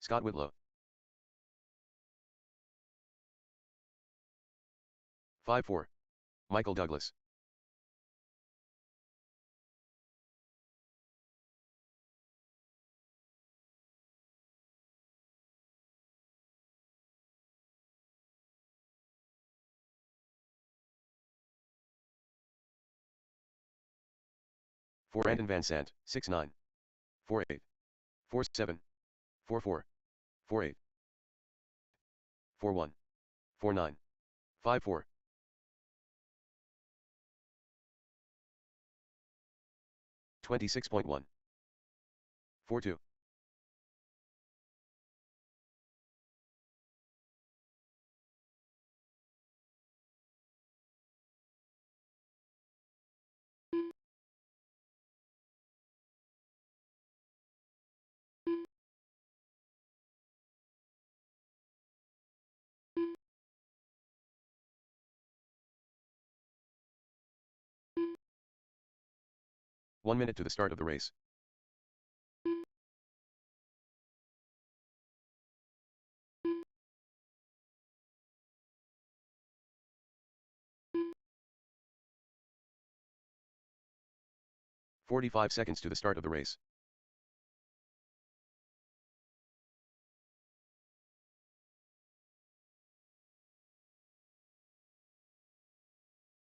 Scott Whitlow. 5-4. Michael Douglas. 4 Brandon Van Sant, 6-9. 4-8. 4-7. 4-4. 4-8. 4-1. 4-9. 5-4. 26.1. 4-2. 1 minute to the start of the race. "45 seconds to the start of the race.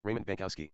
Raymond Bankowski.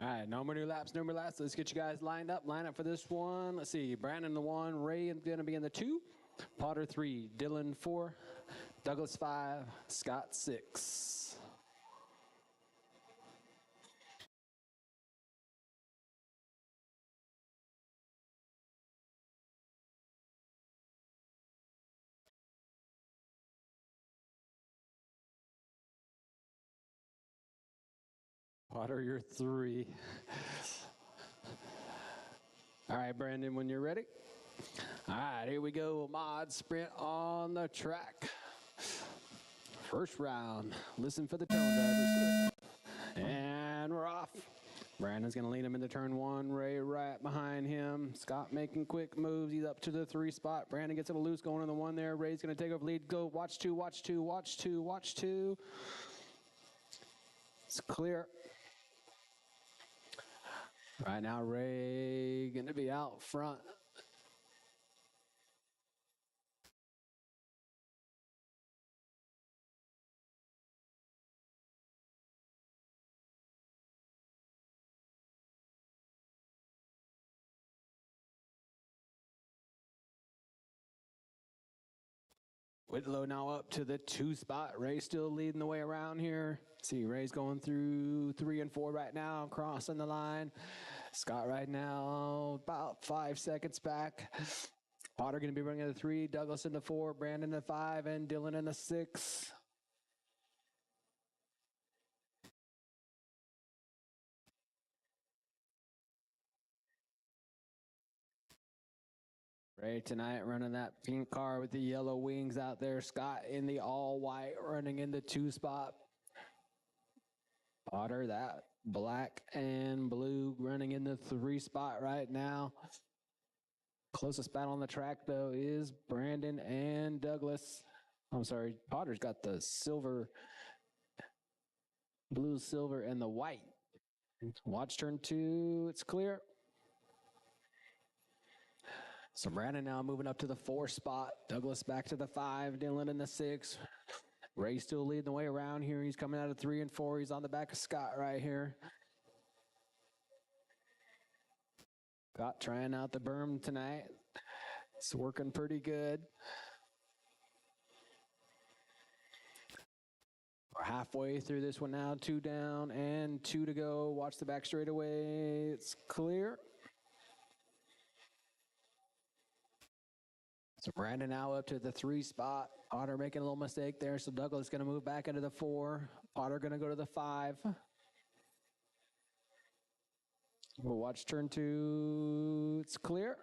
All right, no more new laps, no more laps. Let's get you guys lined up. Line up for this one. Let's see. Brandon the 1, Ray is going to be in the 2, Potter 3, Dylan 4, Douglas 5, Scott 6. Potter, you're 3. All right, Brandon, when you're ready. All right, here we go. Mod sprint on the track. First round. Listen for the tone drivers. And we're off. Brandon's going to lead him into turn 1. Ray right behind him. Scott making quick moves. He's up to the 3 spot. Brandon gets it loose going in the 1 there. Ray's going to take over lead. Go. Watch 2, watch 2, watch 2, watch 2. It's clear. Right now, Ray going to be out front. Whitlow now up to the 2 spot. Ray still leading the way around here. See, Ray's going through 3 and 4 right now, crossing the line. Scott right now about 5 seconds back. Potter going to be running the 3, Douglas in the 4, Brandon in the 5, and Dylan in the 6. Ray tonight running that pink car with the yellow wings out there. Scott in the all white running in the 2 spot. Potter that black and blue running in the 3 spot right now. Closest battle on the track though is Brandon and Douglas. I'm sorry, Potter's got the silver, blue, silver, and the white. Watch turn 2, it's clear. So Brandon now moving up to the 4 spot. Douglas back to the 5, Dylan in the 6. Ray still leading the way around here. He's coming out of 3 and 4. He's on the back of Scott right here. Scott trying out the berm tonight. It's working pretty good. We're halfway through this one now. 2 down and 2 to go. Watch the back straightaway. It's clear. So Brandon now up to the 3 spot. Otter making a little mistake there, so Douglas going to move back into the 4. Potter going to go to the 5. We'll watch turn 2. It's clear.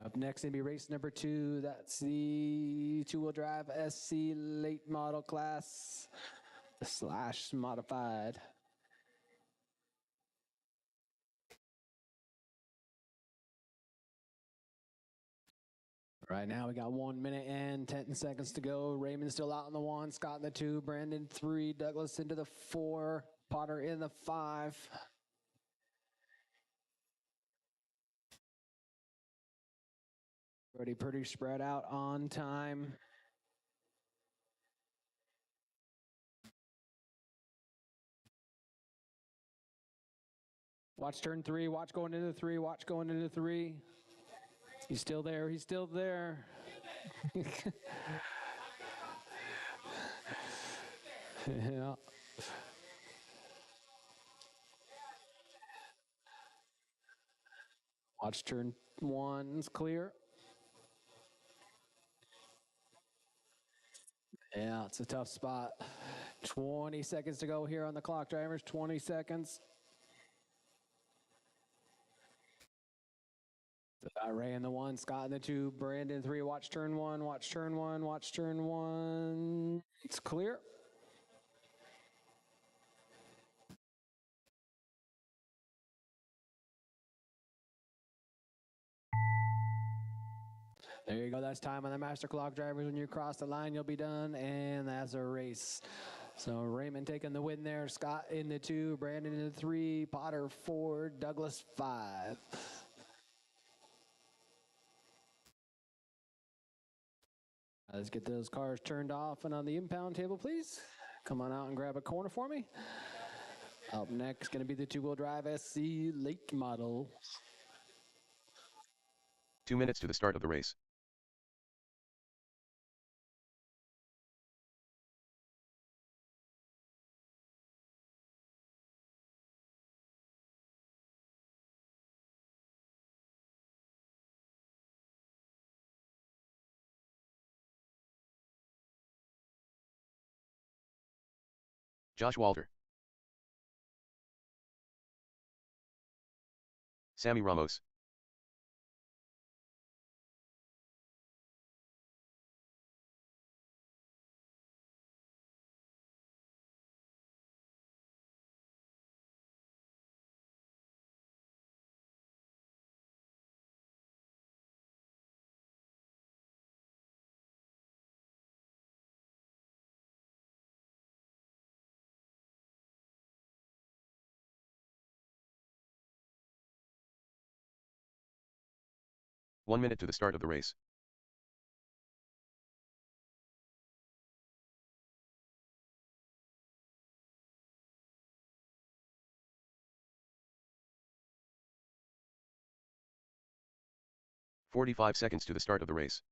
Up next, going to be race number 2. That's the two-wheel drive SC late model class / modified. Right now, we got 1 minute and 10 seconds to go. Raymond still out in the 1, Scott in the 2, Brandon 3, Douglas into the 4, Potter in the 5. Already pretty spread out on time. Watch turn 3, watch going into 3, watch going into 3. He's still there, he's still there. Yeah. Watch turn 1's clear. Yeah, it's a tough spot. 20 seconds to go here on the clock, drivers. 20 seconds. Ray in the 1, Scott in the 2, Brandon 3. Watch turn 1, watch turn 1, watch turn 1. It's clear. There you go. That's time on the master clock, drivers. When you cross the line, you'll be done, and that's a race. So Raymond taking the win there. Scott in the 2, Brandon in the 3, Potter 4, Douglas 5. Let's get those cars turned off and on the impound table, please. Come on out and grab a corner for me. Up next, going to be the two-wheel drive SC late model. 2 minutes to the start of the race. Josh Walter. Sammy Ramos. One minute to the start of the race. "45 seconds to the start of the race.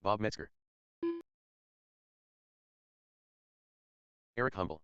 Bob Metzger. Eric Humble.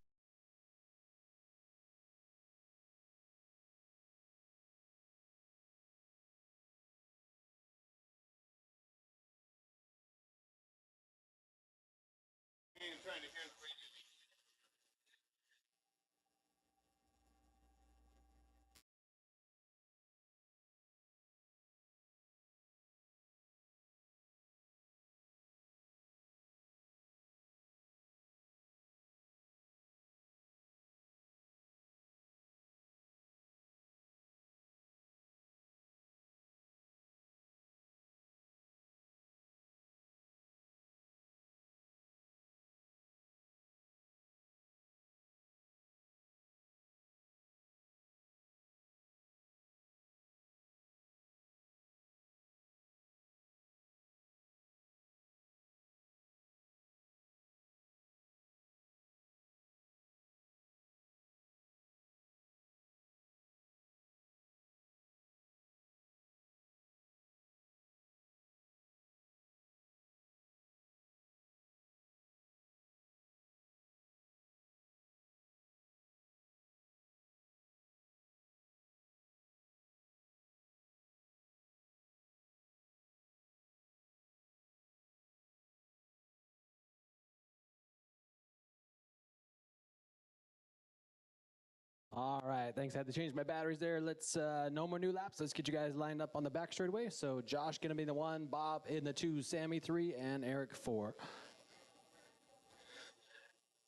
All right, thanks. I had to change my batteries there. Let's no more new laps. Let's get you guys lined up on the back straightaway. So Josh gonna be the 1, Bob in the 2, Sammy 3, and Eric 4.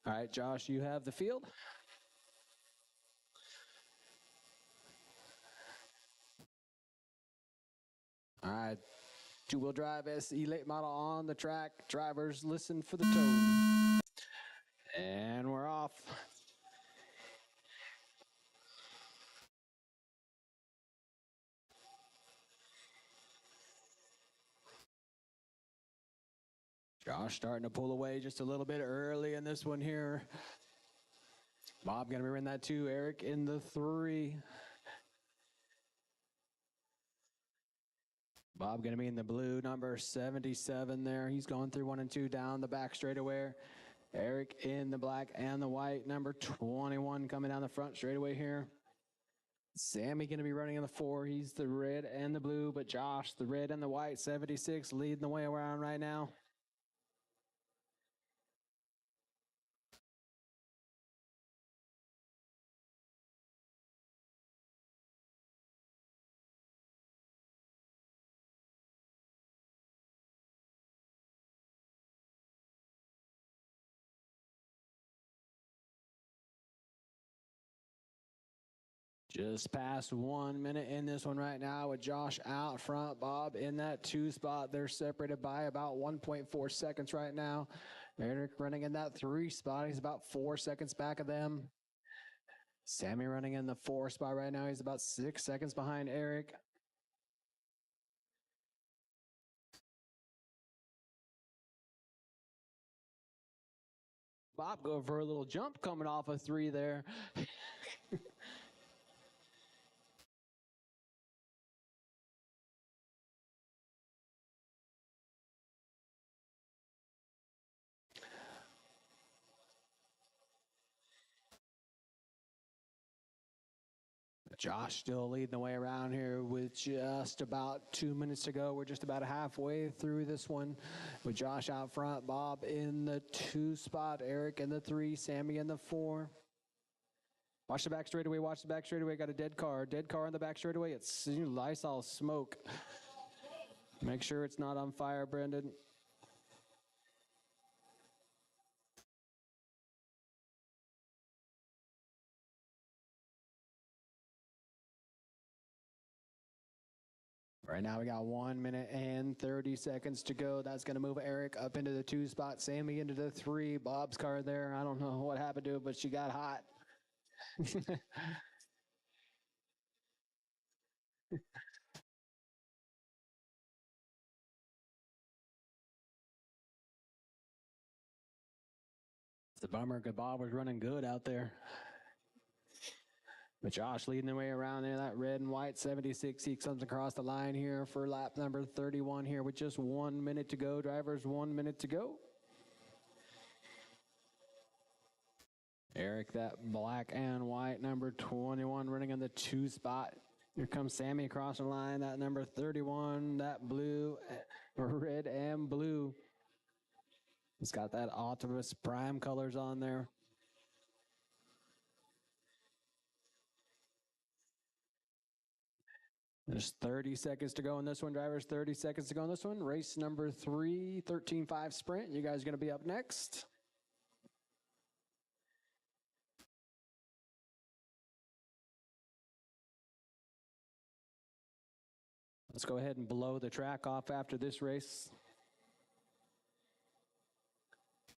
All right, Josh, you have the field. All right, two-wheel drive SE late model on the track. Drivers, listen for the tone. And we're off. Josh starting to pull away just a little bit early in this one here. Bob gonna be in that 2, Eric in the 3. Bob gonna be in the blue, number 77 there. He's going through 1 and 2 down the back straightaway. Eric in the black and the white, number 21 coming down the front straightaway here. Sammy gonna be running in the 4. He's the red and the blue, but Josh, the red and the white, 76, leading the way around right now. Just past 1 minute in this one right now with Josh out front, Bob in that 2 spot. They're separated by about 1.4 seconds right now. Eric running in that 3 spot. He's about 4 seconds back of them. Sammy running in the 4 spot right now. He's about 6 seconds behind Eric. Bob go for a little jump coming off a 3 there. Josh still leading the way around here with just about 2 minutes to go. We're just about halfway through this one with Josh out front, Bob in the 2 spot, Eric in the 3, Sammy in the 4. Watch the back straightaway, watch the back straightaway. Got a dead car in the back straightaway. It's Lysol smoke. Make sure it's not on fire, Brendan. Right now we got 1 minute and 30 seconds to go. That's going to move Eric up into the 2 spot, Sammy into the 3. Bob's car there. I don't know what happened to it, but she got hot. It's a bummer because Bob was running good out there. But Josh leading the way around there, that red and white 76. He comes across the line here for lap number 31 here with just 1 minute to go. Drivers, 1 minute to go. Eric, that black and white number 21 running in the 2 spot. Here comes Sammy across the line, that number 31, that blue, red and blue. It's got that Optimus Prime colors on there. There's 30 seconds to go in this one, drivers. 30 seconds to go in this one. Race number 3, 13.5 sprint. You guys are going to be up next. Let's go ahead and blow the track off after this race.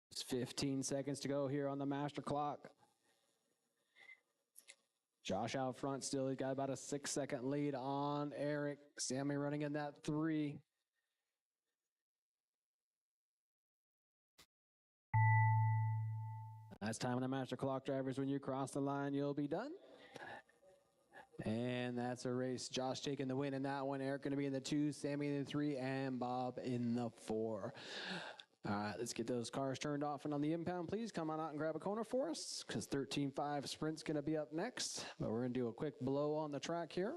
It's 15 seconds to go here on the master clock. Josh out front still. He's got about a 6-second lead on Eric. Sammy running in that 3. Last time on the master clock, drivers. When you cross the line, you'll be done. And that's a race. Josh taking the win in that one. Eric going to be in the 2, Sammy in the 3, and Bob in the 4. All right, let's get those cars turned off. And on the impound, please come on out and grab a corner for us, because 13.5 sprint's going to be up next. But we're going to do a quick blow on the track here.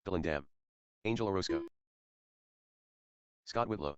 Dylan Dam. Angel Orozco. Scott Whitlow.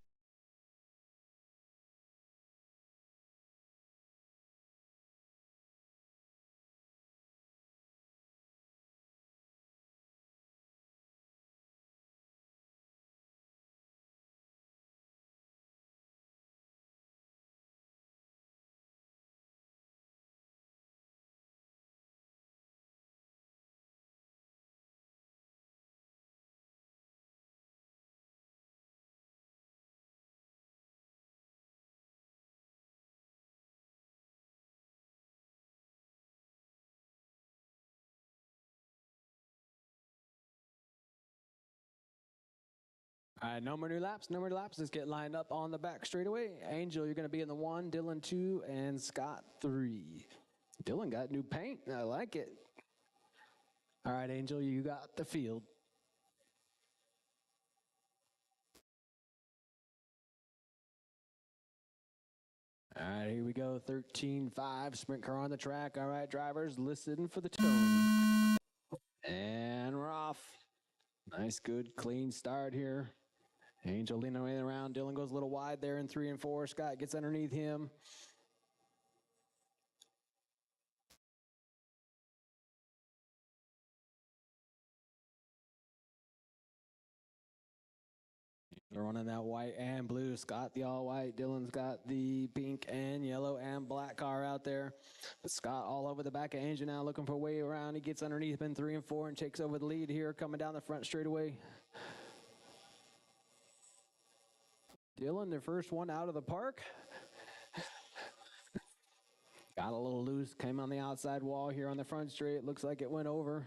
All right, no more new laps. No more laps. Let's get lined up on the back straightaway. Angel, you're going to be in the 1, Dylan 2, and Scott 3. Dylan got new paint. I like it. All right, Angel, you got the field. All right, here we go. 13.5 sprint car on the track. All right, drivers, listen for the tone. And we're off. Nice, good, clean start here. Angel leaning away around. Dylan goes a little wide there in 3 and 4. Scott gets underneath him. They're running that white and blue. Scott the all white. Dylan's got the pink and yellow and black car out there. But Scott all over the back of Angel now, looking for a way around. He gets underneath him in 3 and 4 and takes over the lead here, coming down the front straightaway. Dylan, the first one out of the park. Got a little loose, came on the outside wall here on the front straight. Looks like it went over.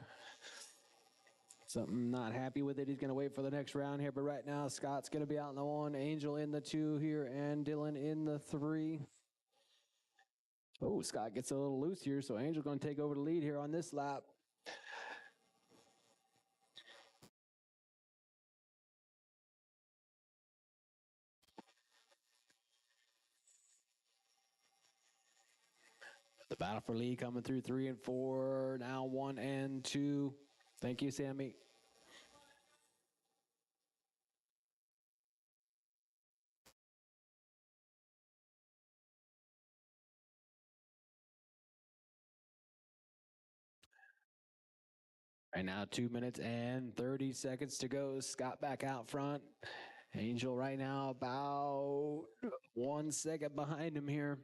Something not happy with it. He's going to wait for the next round here. But right now, Scott's going to be out in the 1, Angel in the 2 here, and Dylan in the 3. Oh, Scott gets a little loose here, so Angel going to take over the lead here on this lap. The battle for lead coming through 3 and 4. Now 1 and 2. Thank you, Sammy. Right now, 2 minutes and 30 seconds to go. Scott back out front. Angel right now about 1 second behind him here.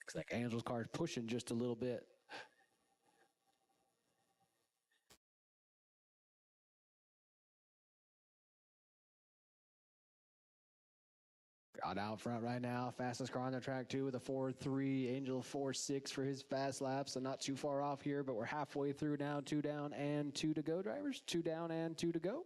Looks like Angel's car is pushing just a little bit. Got out front right now. Fastest car on the track, too, with a 4.3. Angel 4.6 for his fast lap, so not too far off here, but we're halfway through now. 2 down and 2 to go, drivers. 2 down and 2 to go.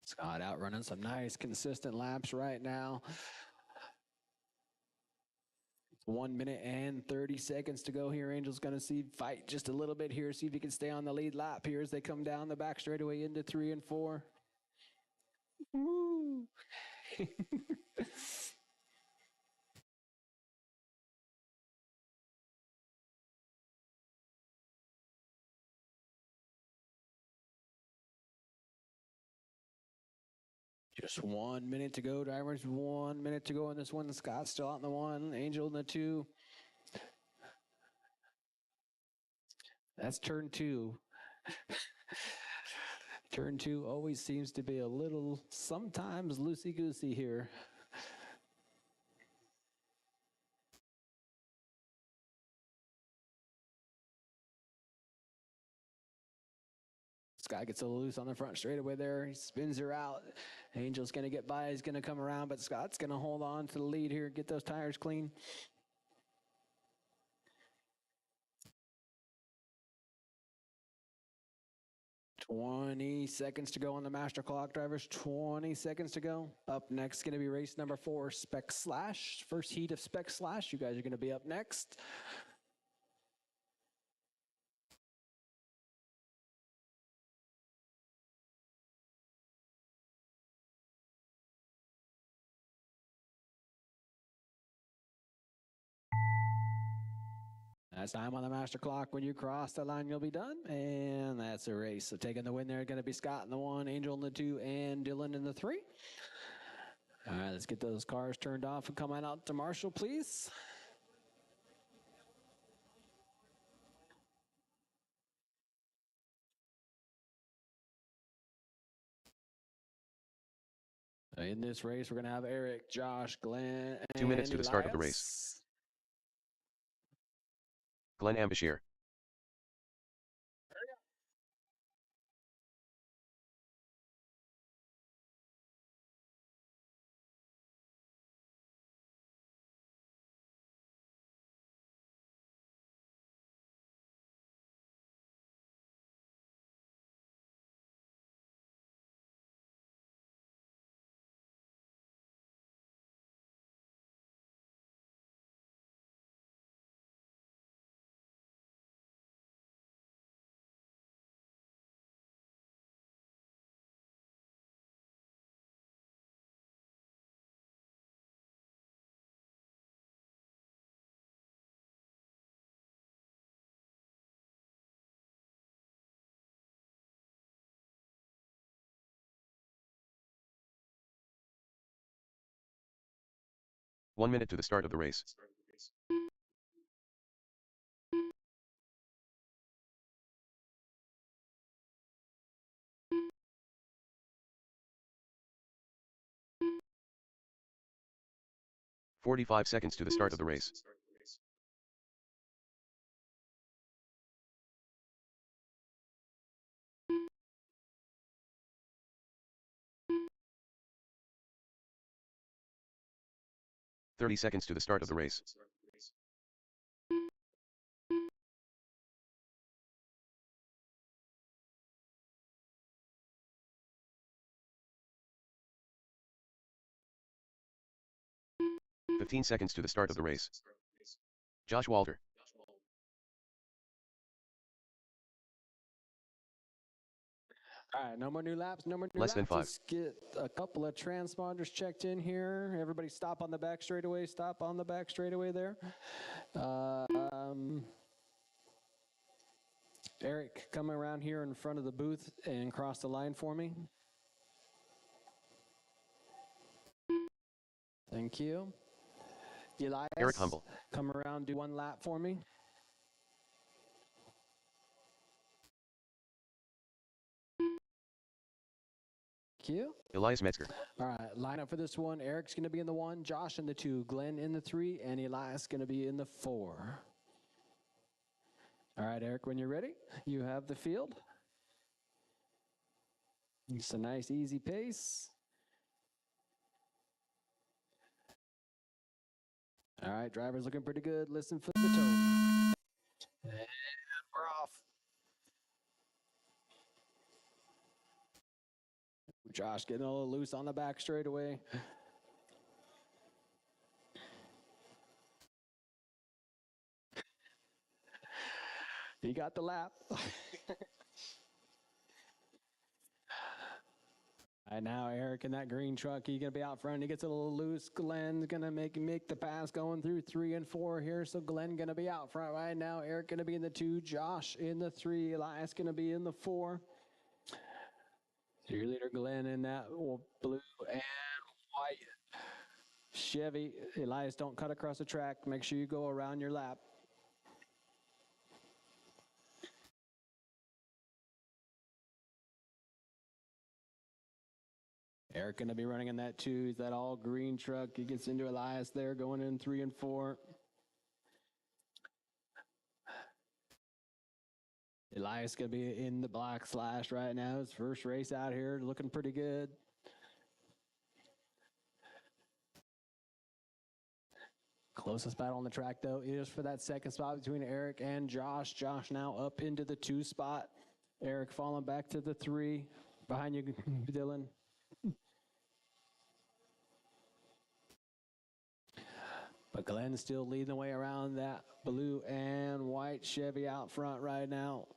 Scott out running some nice, consistent laps right now. 1 minute and 30 seconds to go here. Angel's going to fight just a little bit here, see if he can stay on the lead lap here as they come down the back straightaway into 3 and 4. Woo! Just 1 minute to go, drivers. 1 minute to go in this one. Scott's still out in the 1, Angel in the 2. That's turn 2. Turn 2 always seems to be a little, sometimes loosey-goosey here. Scott gets a little loose on the front straightaway there. He spins her out. Angel's going to get by. He's going to come around, but Scott's going to hold on to the lead here, get those tires clean. "20 seconds to go on the master clock, drivers. 20 seconds to go. Up next, going to be race number 4, Spec Slash. First heat of Spec Slash. You guys are going to be up next. That's time on the master clock. When you cross the line, you'll be done. And that's a race. So taking the win there, going to be Scott in the 1, Angel in the 2, and Dylan in the 3. All right, let's get those cars turned off and come on out to Marshall, please. In this race, we're going to have Eric, Josh, Glenn, and 2 minutes to the start of the race. Elias. Glenn Ambashear. One minute to the start of the race. "45 seconds to the start of the race. 30 seconds to the start of the race. "15 seconds to the start of the race. Josh Walter. All right, no more new laps, no more new Less than laps. 5. Let's get a couple of transponders checked in here. Everybody stop on the back straightaway, stop on the back straightaway there. Eric, come around here in front of the booth and cross the line for me. Thank you. Elias, Eric Humble. come around, do one lap for me. Thank you. Elias Metzger. All right, line up for this one. Eric's going to be in the 1, Josh in the 2, Glenn in the 3, and Elias going to be in the 4. All right, Eric, when you're ready, you have the field. It's a nice, easy pace. All right, driver's looking pretty good. Listen for the tone. And we're off. Josh getting a little loose on the back straightaway. He got the lap. And now Eric in that green truck, he's going to be out front. He gets a little loose. Glenn's going to make the pass going through 3 and 4 here. So Glenn going to be out front right now. Eric going to be in the 2. Josh in the 3. Elias going to be in the 4. Your leader Glenn in that blue and white Chevy. Elias, don't cut across the track. Make sure you go around your lap. Eric going to be running in that 2. He's that all green truck. He gets into Elias there going in 3 and 4. Elias going to be in the black slash right now. His first race out here, looking pretty good. Closest battle on the track, though, is for that second spot between Eric and Josh. Josh now up into the 2 spot. Eric falling back to the 3. Behind you, Dylan. But Glenn's still leading the way around that blue and white Chevy out front right now.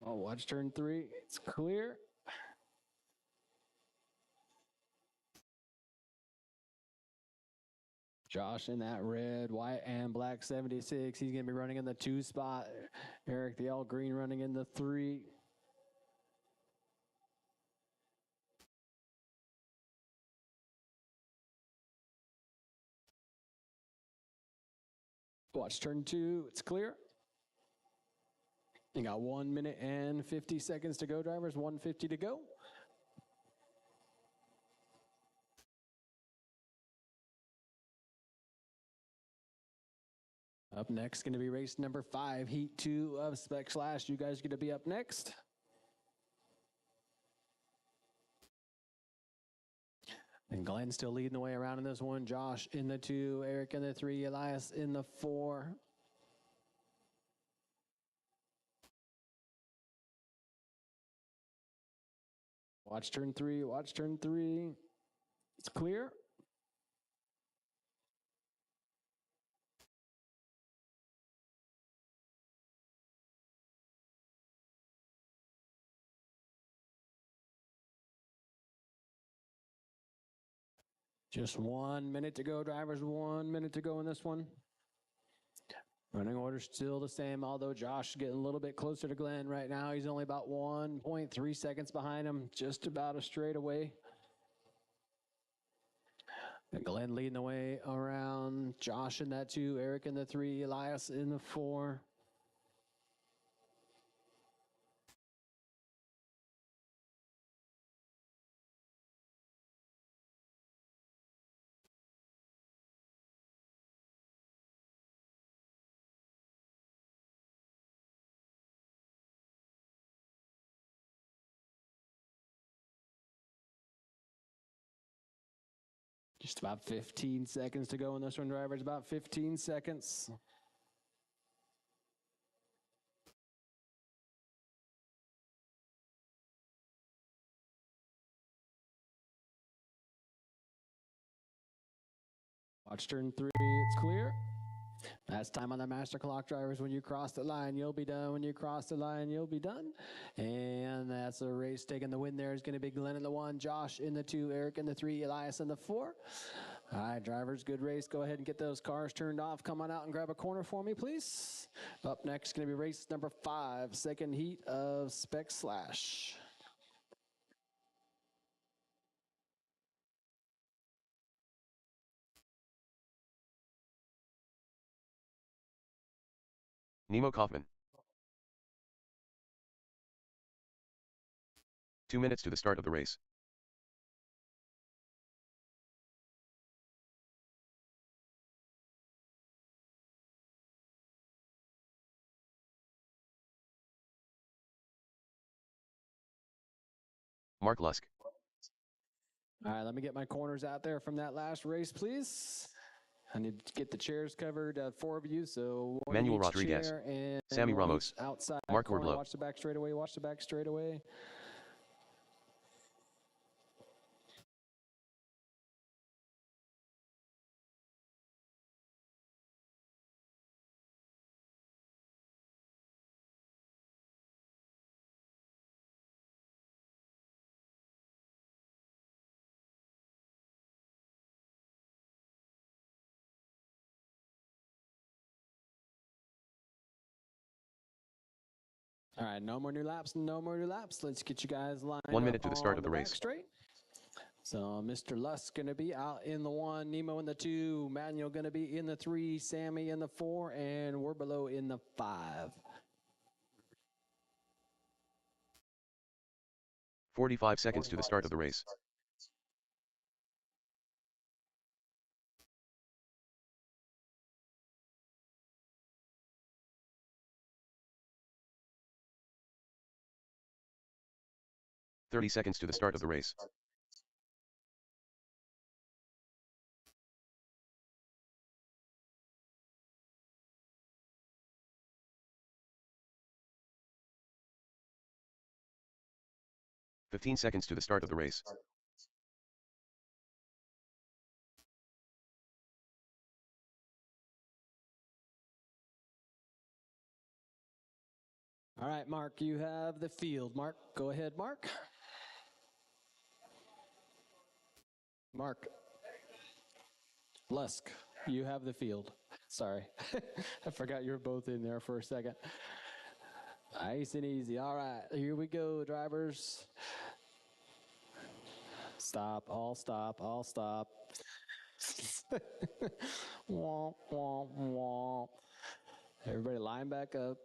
Oh, watch turn 3. It's clear. Josh in that red, white, and black 76. He's going to be running in the 2 spot. Eric, the all green, running in the 3. Watch turn 2. It's clear. You got 1 minute and 50 seconds to go, drivers. 1:50 to go. Up next, going to be race number 5, heat 2 of Spec Slash. You guys are going to be up next. And Glenn still leading the way around in this one. Josh in the 2, Eric in the 3, Elias in the 4. Watch turn 3, watch turn 3. It's clear. Just 1 minute to go, drivers. 1 minute to go in this one. Running order still the same, although Josh is getting a little bit closer to Glenn right now. He's only about 1.3 seconds behind him, just about a straightaway. And Glenn leading the way around. Josh in that 2, Eric in the 3, Elias in the 4. Just about 15 seconds to go in this one, drivers. About 15 seconds. Watch turn 3, it's clear. That's time on the master clock, drivers. When you cross the line, you'll be done. When you cross the line, you'll be done. And that's a race. Taking the win there is going to be Glenn in the 1, Josh in the 2, Eric in the 3, Elias in the 4. All right, drivers, good race. Go ahead and get those cars turned off. Come on out and grab a corner for me, please. Up next, going to be race number 5, second heat of Spec Slash. Nemo Kaufman. 2 minutes to the start of the race. Mark Lusk. All right, let me get my corners out there from that last race, please. I need to get the chairs covered, 4 of you, so one Manuel each Rodriguez, chair and Sammy one Ramos, each outside Mark corner. Wardlow. Watch the back straightaway, watch the back straightaway. All right, no more new laps, no more new laps. Let's get you guys lined 1 minute up to the start of the back race. straight. So Mr. Lusk going to be out in the 1, Nemo in the 2, Manuel going to be in the 3, Sammy in the 4, and we're below in the 5. 45 seconds to the start of the race. "30 seconds to the start of the race. "15 seconds to the start of the race. All right, Mark, you have the field. Mark, go ahead, Mark. Mark. Lusk, you have the field. Sorry. I forgot you were both in there for a second. Nice and easy. All right, here we go, drivers. Stop, all stop, all stop. Womp, womp, womp. Everybody line back up.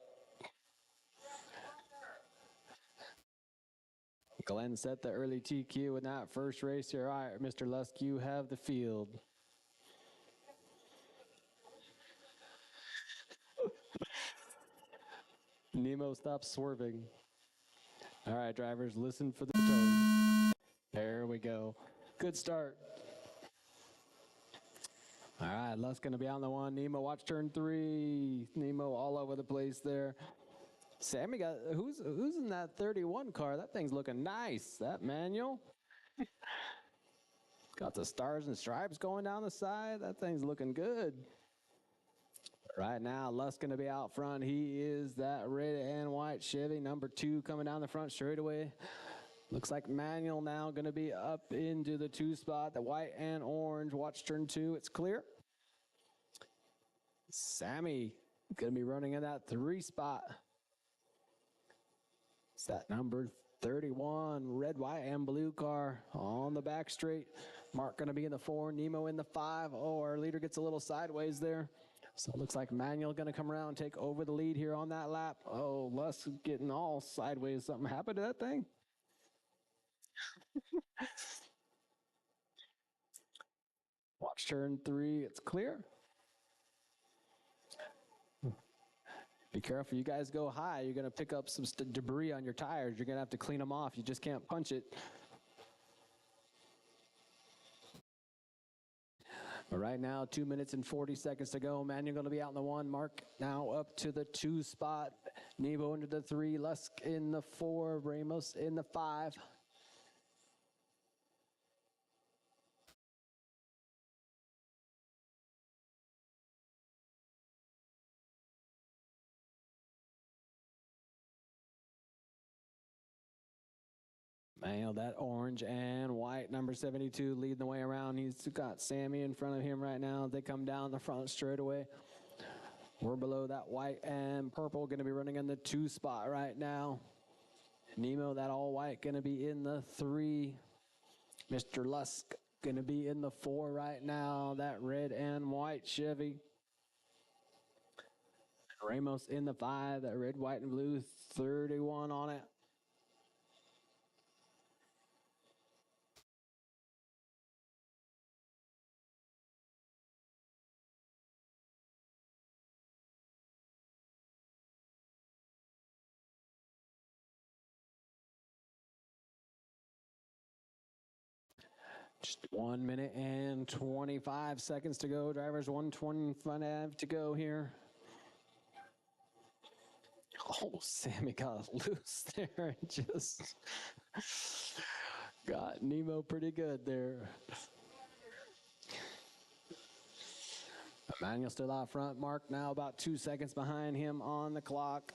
Glenn set the early TQ in that first race here. All right, Mr. Lusk, you have the field. Nemo, stop swerving. All right, drivers, listen for the tone. There we go. Good start. All right, Lusk going to be on the 1. Nemo, watch turn 3. Nemo all over the place there. Sammy got, who's in that 31 car? That thing's looking nice. That manual. Got the stars and stripes going down the side. That thing's looking good. Right now, Lusk going to be out front. He is that red and white Chevy number 2 coming down the front straightaway. Looks like Manuel now going to be up into the 2 spot, the white and orange. Watch turn 2, it's clear. Sammy going to be running in that 3 spot. It's that number 31 red, white, and blue car on the back straight. Mark going to be in the 4, Nemo in the 5. Oh, our leader gets a little sideways there. So it looks like Manuel going to come around and take over the lead here on that lap. Oh, Lusk getting all sideways. Something happened to that thing? Watch turn 3, it's clear. Be careful, you guys go high, you're gonna pick up some debris on your tires. You're gonna have to clean them off. You just can't punch it. But right now, 2 minutes and 40 seconds to go. Manuel going to be out in the 1. Mark now up to the 2 spot. Nebo into the 3. Lusk in the 4. Ramos in the 5. Manuel, that orange and white, number 72, leading the way around. He's got Sammy in front of him right now. They come down the front straight away. We're below that white and purple, going to be running in the 2 spot right now. Nemo, that all white, going to be in the 3. Mr. Lusk going to be in the 4 right now. That red and white Chevy. Ramos in the 5. That red, white, and blue, 31 on it. Just 1 minute and 25 seconds to go. Drivers 125 to go here. Oh, Sammy got loose there and just got Nemo pretty good there. Manuel still out front. Mark now about 2 seconds behind him on the clock.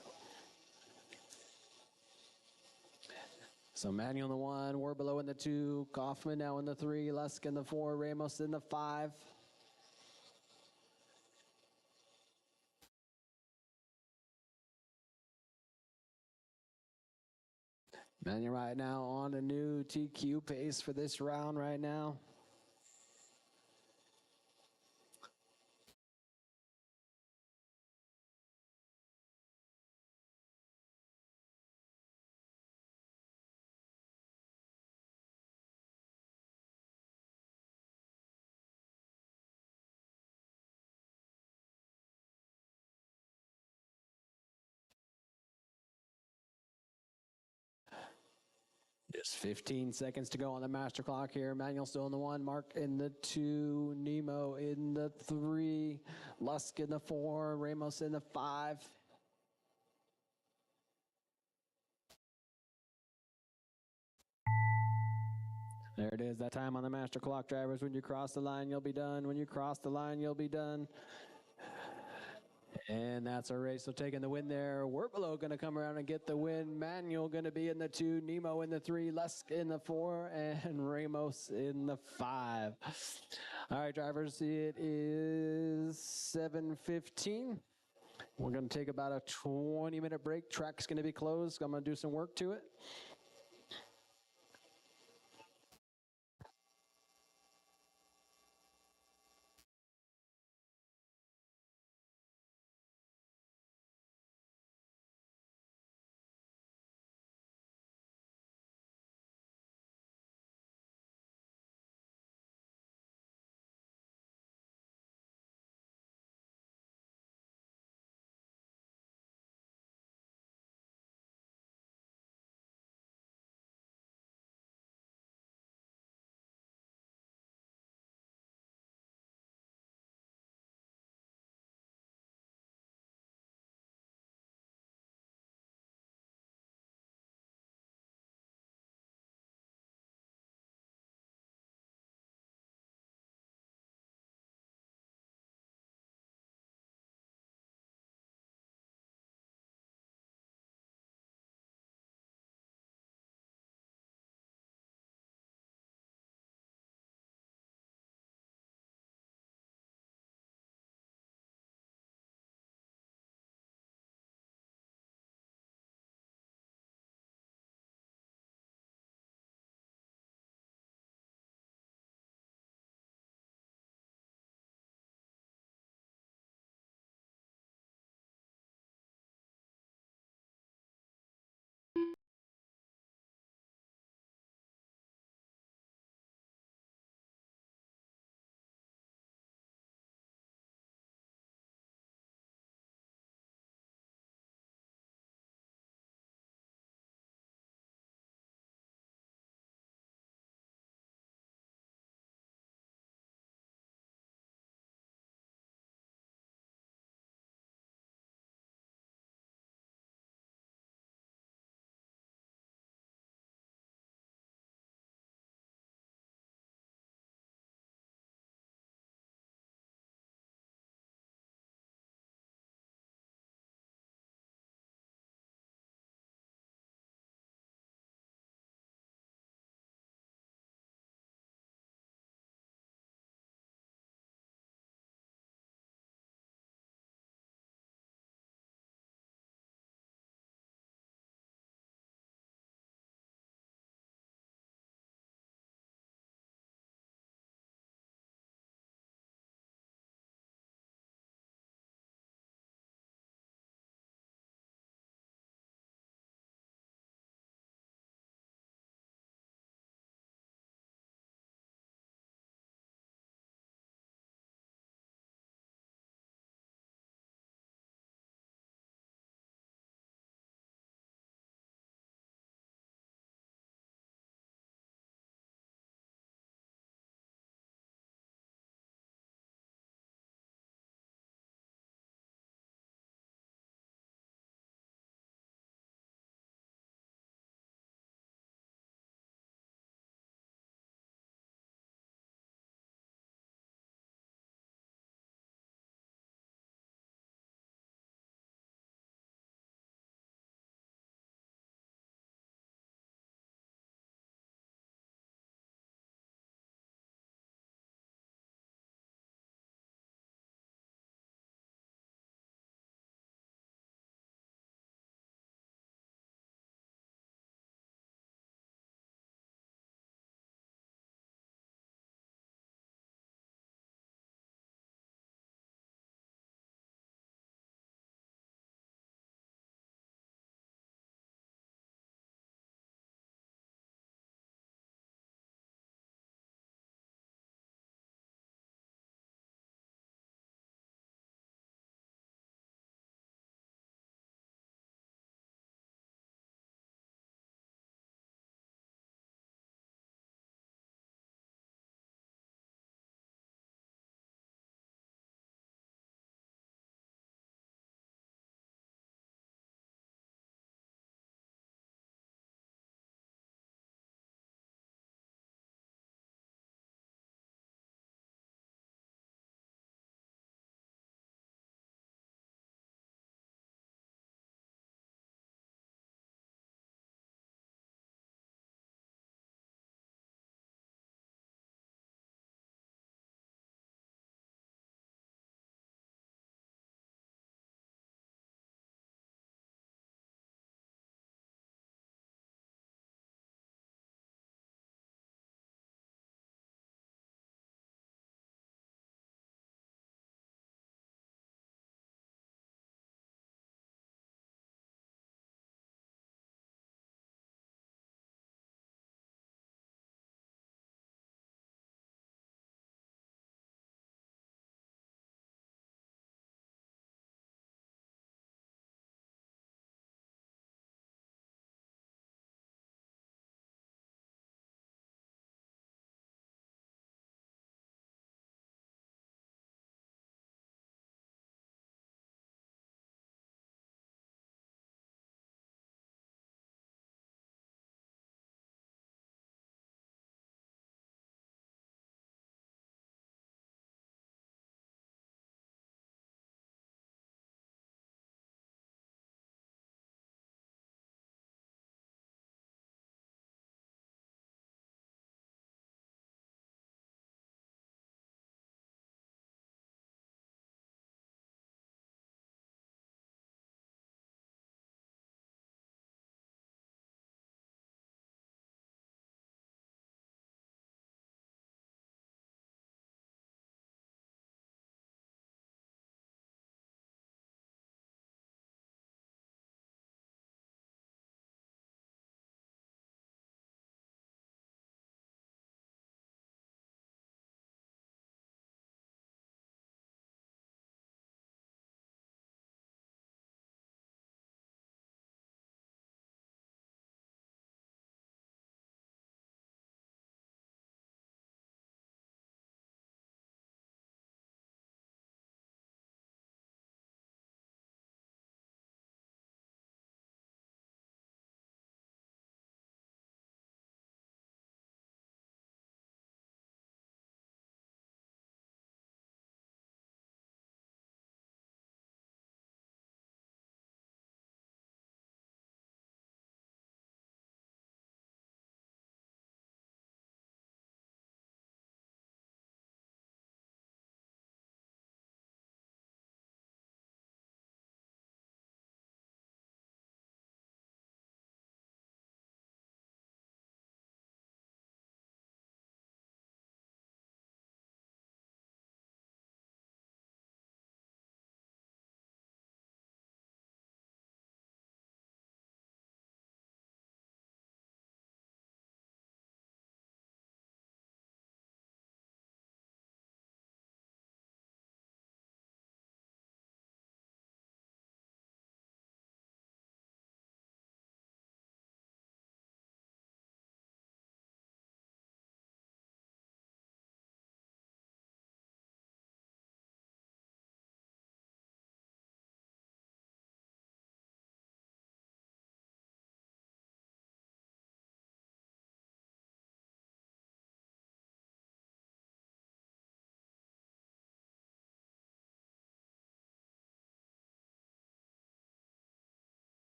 So Manuel in the 1, Warbelow in the 2, Kaufman now in the 3, Lusk in the 4, Ramos in the 5. Manuel right now on a new TQ pace for this round right now. Just 15 seconds to go on the master clock here. Manuel still in the 1, Mark in the 2, Nemo in the 3, Lusk in the 4, Ramos in the 5. There it is, that time on the master clock, drivers. When you cross the line, you'll be done. When you cross the line, you'll be done. And that's our race. So taking the win there. Warbelow going to come around and get the win. Manuel going to be in the 2, Nemo in the 3, Lusk in the 4, and Ramos in the 5. All right, drivers, it is 7:15. We're going to take about a 20-minute break. Track's going to be closed. I'm going to do some work to it.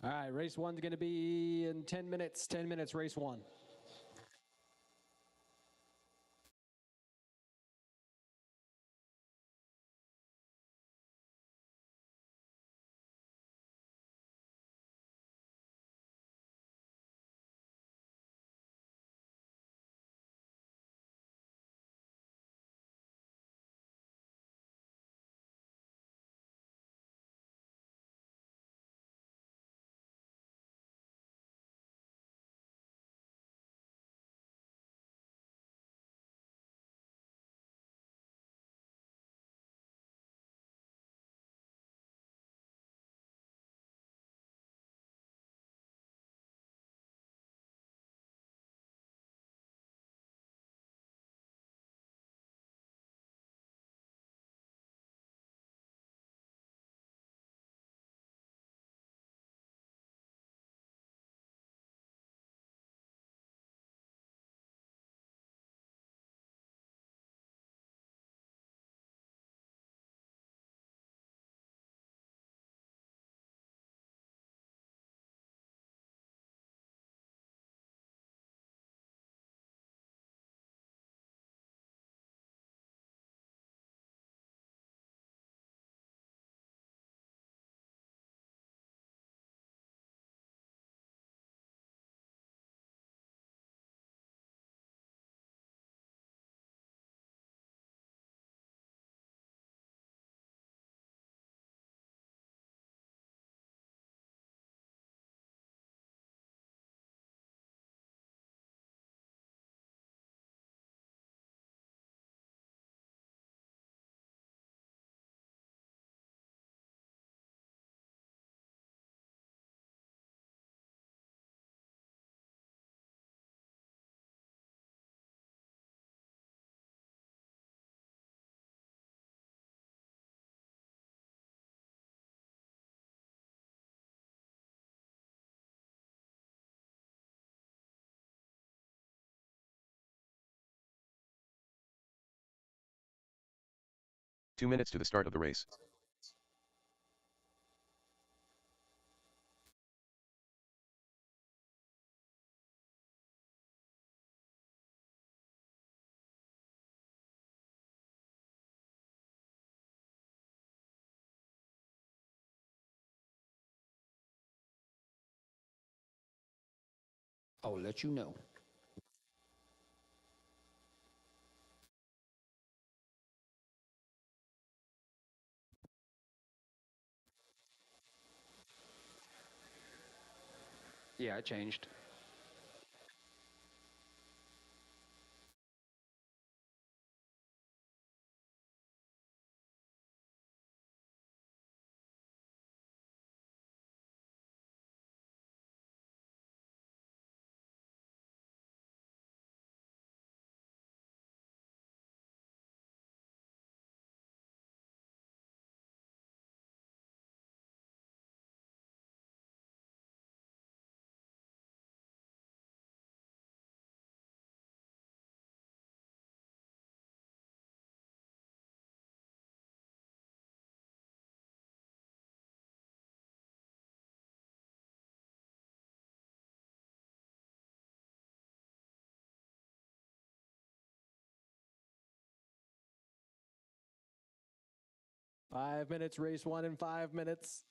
All right, race one's going to be in 10 minutes. 10 minutes, race one. Two minutes to the start of the race. I'll let you know. Yeah, I changed. Five minutes, race one in 5 minutes.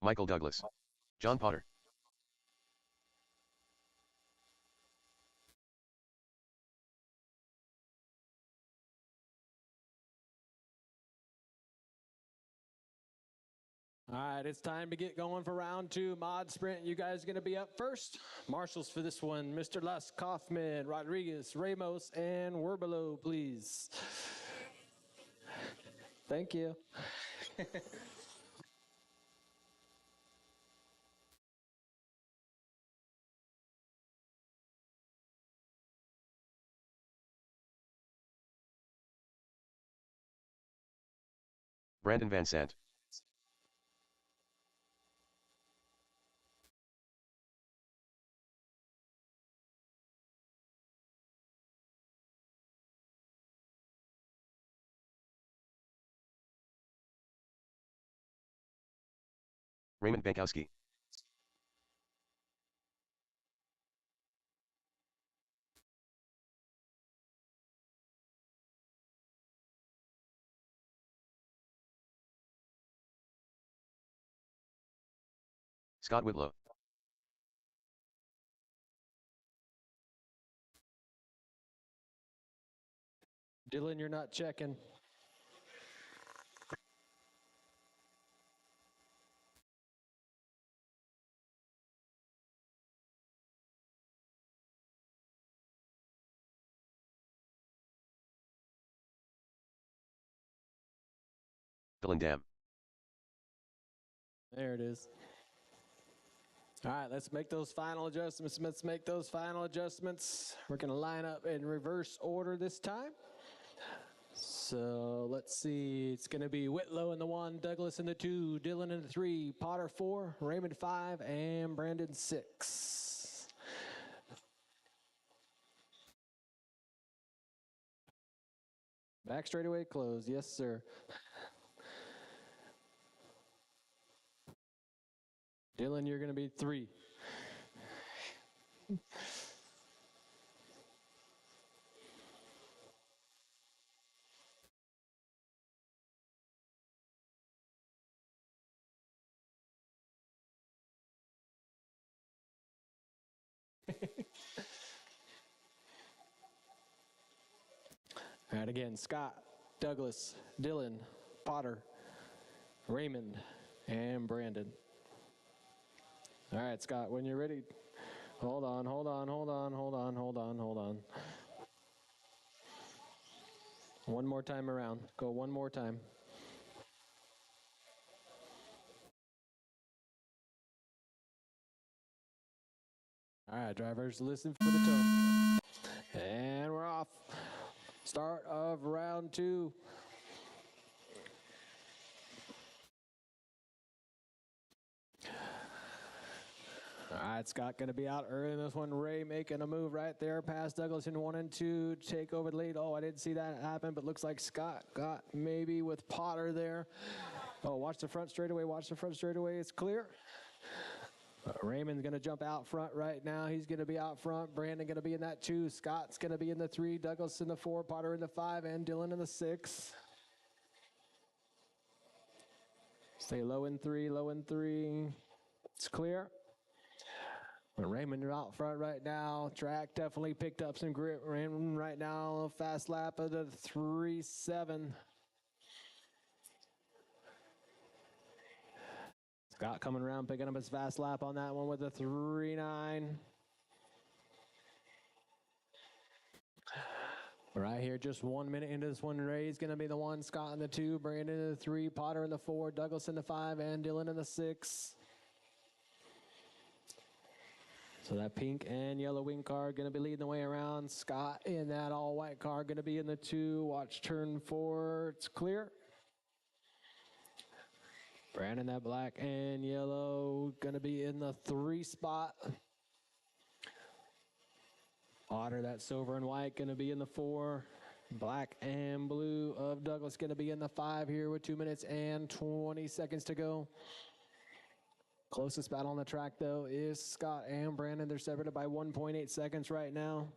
Michael Douglas. John Potter. All right, it's time to get going for round two. Mod Sprint, you guys going to be up first. Marshals for this one, Mr. Lusk, Kaufman, Rodriguez, Ramos, and Werbelow, please. Thank you. Brandon Van Sant. Raymond Bankowski. Scott Whitlow. Dylan, you're not checking. Dylan Dam. There it is. All right, let's make those final adjustments. Let's make those final adjustments. We're going to line up in reverse order this time. So let's see. It's going to be Whitlow in the 1, Douglas in the 2, Dylan in the 3, Potter 4, Raymond 5, and Brandon 6. Back straightaway closed. Yes, sir. Dylan, you're going to be 3. All right, again, Scott, Douglas, Dylan, Potter, Raymond, and Brandon. All right, Scott, when you're ready. Hold on. One more time around. Go one more time. All right, drivers, listen for the tone. And we're off. Start of round 2. All right, Scott going to be out early in this one. Ray making a move right there past Douglas in 1 and 2. Take over the lead. Oh, I didn't see that happen, but looks like Scott got maybe with Potter there. Oh, watch the front straightaway. It's clear. Raymond's going to jump out front right now. He's going to be out front. Brandon going to be in that 2. Scott's going to be in the 3. Douglas in the 4. Potter in the 5. And Dylan in the 6. Stay low in 3. It's clear. But Raymond out front right now. Track definitely picked up some grip. Raymond right now, fast lap of the 3.7. Scott coming around, picking up his fast lap on that one with a 3.9. Right here, just 1 minute into this one. Ray's going to be the 1, Scott in the 2, Brandon in the 3, Potter in the 4, Douglas in the 5, and Dylan in the 6. So that pink and yellow wing car going to be leading the way around. Scott in that all-white car going to be in the 2. Watch turn 4. It's clear. Brandon, that black and yellow, going to be in the 3 spot. Otter, that silver and white, going to be in the 4. Black and blue of Douglas going to be in the 5 here with 2 minutes and 20 seconds to go. Closest battle on the track, though, is Scott and Brandon. They're separated by 1.8 seconds right now.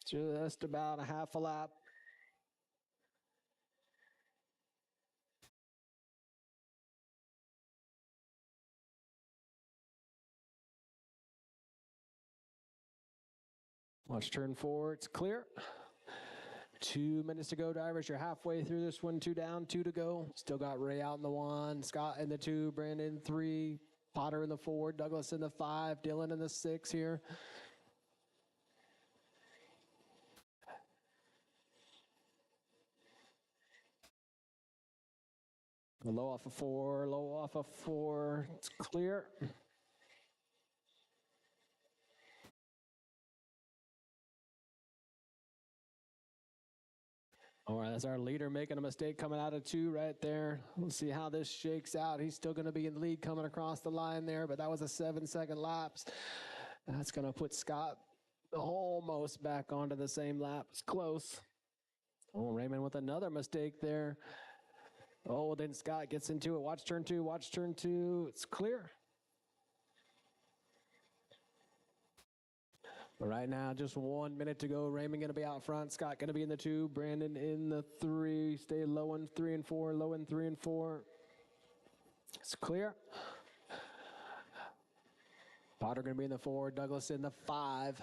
Just about a half a lap. Watch turn 4. It's clear. 2 minutes to go, drivers. You're halfway through this one. 2 down, 2 to go. Still got Ray out in the 1, Scott in the 2, Brandon 3, Potter in the 4, Douglas in the 5, Dylan in the 6 here. Low off of 4, low off of 4. It's clear. All right, that's our leader making a mistake coming out of 2 right there. We'll see how this shakes out. He's still going to be in the lead coming across the line there, but that was a 7-second lapse. That's going to put Scott almost back onto the same lap. It's close. Oh, Raymond with another mistake there. Oh, then Scott gets into it. Watch turn 2, watch turn 2. It's clear. But right now, just 1 minute to go. Raymond going to be out front. Scott going to be in the 2. Brandon in the 3. Stay low in 3 and 4. Low in 3 and 4. It's clear. Potter going to be in the 4. Douglas in the 5.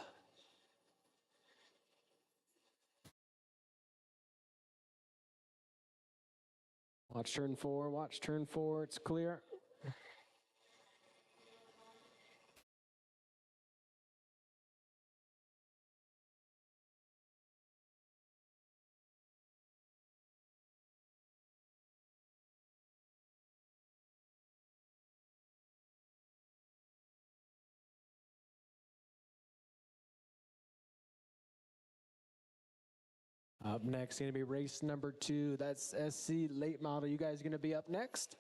Watch turn 4. Watch turn 4. It's clear. Up next, going to be race number 2. That's SC late model. You guys going to be up next?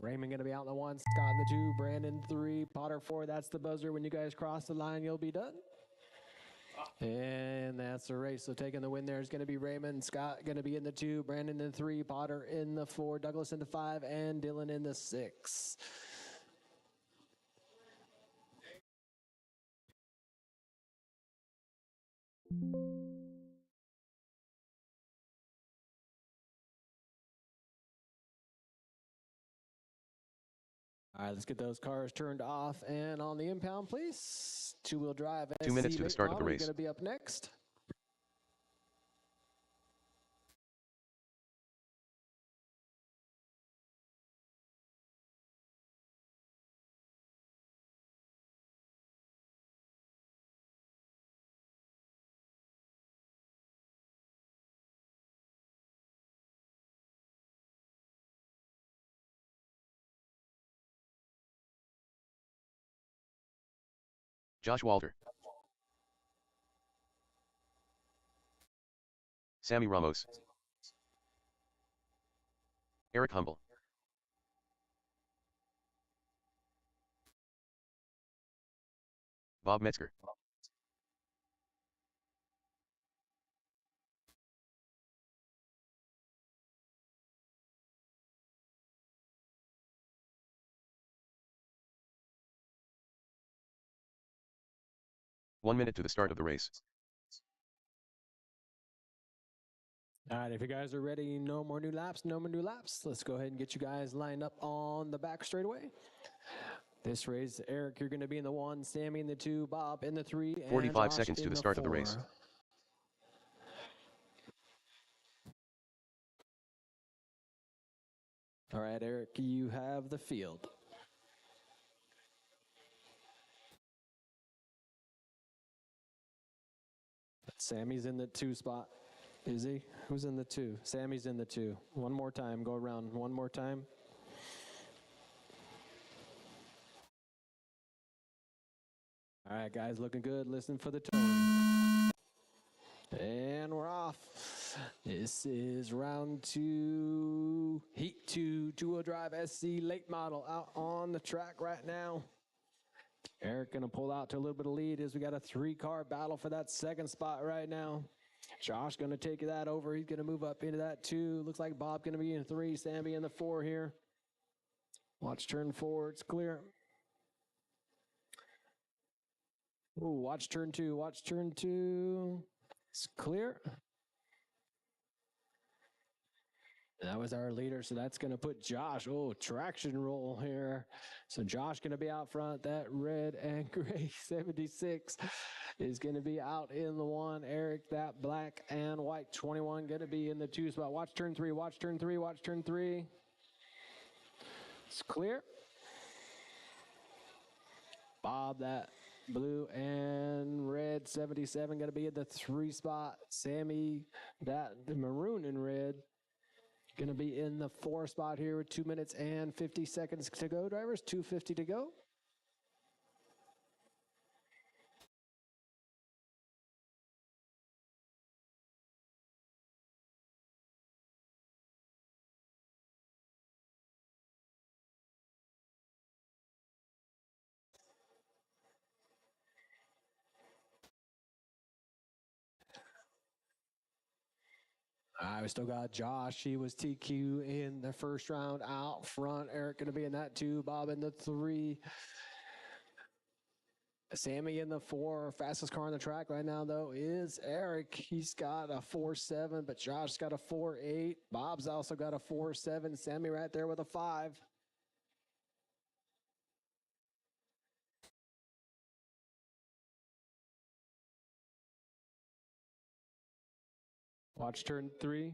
Raymond going to be out in the 1, Scott in the 2, Brandon 3, Potter 4. That's the buzzer. When you guys cross the line, you'll be done. And that's the race. So taking the win there is going to be Raymond. Scott going to be in the 2, Brandon in the 3, Potter in the 4, Douglas in the 5, and Dylan in the 6. All right, let's get those cars turned off and on the impound, please. Two-wheel drive. 2 minutes to the start of the race. Going to be up next. Josh Walter. Sammy Ramos. Eric Humble. Bob Metzger. One minute to the start of the race. All right, if you guys are ready, no more new laps, no more new laps. Let's go ahead and get you guys lined up on the back straightaway. This race, Eric, you're going to be in the 1, Sammy in the 2, Bob in the 3, and 45 Josh seconds to in the start of the 4. race. All right, Eric, you have the field. Sammy's in the 2 spot. Is he? Who's in the 2? Sammy's in the 2. One more time. Go around one more time. All right, guys, looking good. Listen for the tone. And we're off. This is round 2, heat 2, two-wheel drive SC late model out on the track right now. Eric going to pull out to a little bit of lead as we got a 3-car battle for that 2nd spot right now. Josh going to take that over. He's going to move up into that 2. Looks like Bob going to be in 3, Sammy in the 4 here. Watch turn 4. It's clear. Ooh, watch turn 2. Watch turn 2. It's clear. That was our leader, so that's going to put Josh. Oh, traction roll here. So Josh going to be out front. That red and gray 76 is going to be out in the 1. Eric, that black and white 21 going to be in the 2 spot. Watch turn 3, watch turn 3, watch turn 3. It's clear. Bob, that blue and red 77 going to be in the 3 spot. Sammy, that the maroon and red going to be in the 4 spot here with 2 minutes and 50 seconds to go, drivers. 2:50 to go. We still got Josh. He was TQ in the first round out front. Eric going to be in that 2. Bob in the 3. Sammy in the 4. Fastest car on the track right now, though, is Eric. He's got a 4.7, but Josh's got a 4.8. Bob's also got a 4.7. Sammy right there with a 5. Watch turn 3.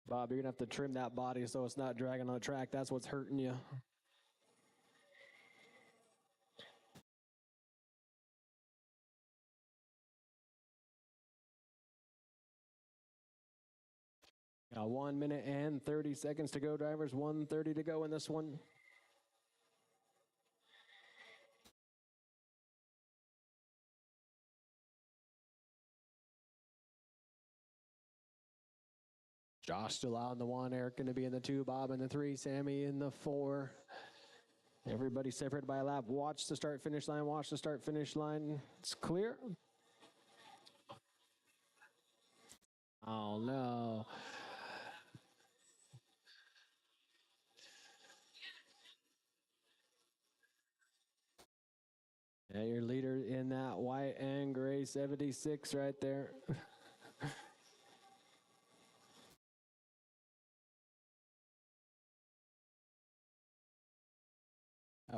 Bob, you're going to have to trim that body so it's not dragging on the track. That's what's hurting you. Got 1 minute and 30 seconds to go, drivers. 1:30 to go in this one. Josh still out in the 1. Eric going to be in the 2. Bob in the 3. Sammy in the 4. Everybody separated by a lap. Watch the start finish line. Watch the start finish line. It's clear. Oh, no. Yeah, your leader in that white and gray 76 right there.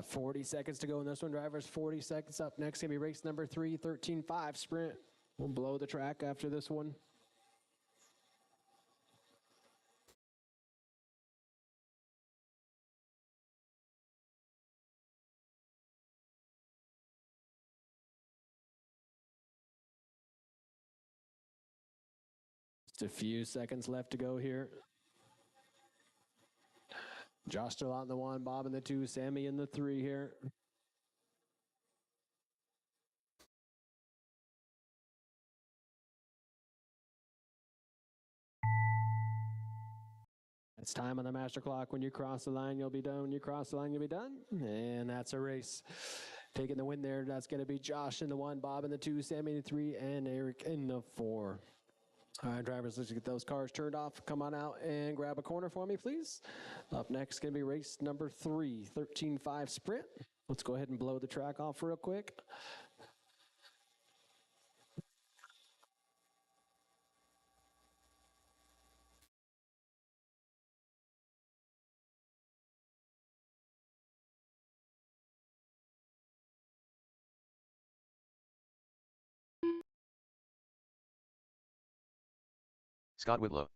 40 seconds to go in this one, drivers. 40 seconds up. Next, going to be race number 3, 13.5 sprint. We'll blow the track after this one. Just a few seconds left to go here. Josh still out in the 1, Bob in the 2, Sammy in the 3 here. It's time on the master clock. When you cross the line, you'll be done. When you cross the line, you'll be done. And that's a race. Taking the win there, that's going to be Josh in the 1, Bob in the 2, Sammy in the 3, and Eric in the 4. All right, drivers, let's get those cars turned off. Come on out and grab a corner for me, please. Up next, going to be race number 3, 13.5 sprint. Let's go ahead and blow the track off real quick. Scott Whitlow.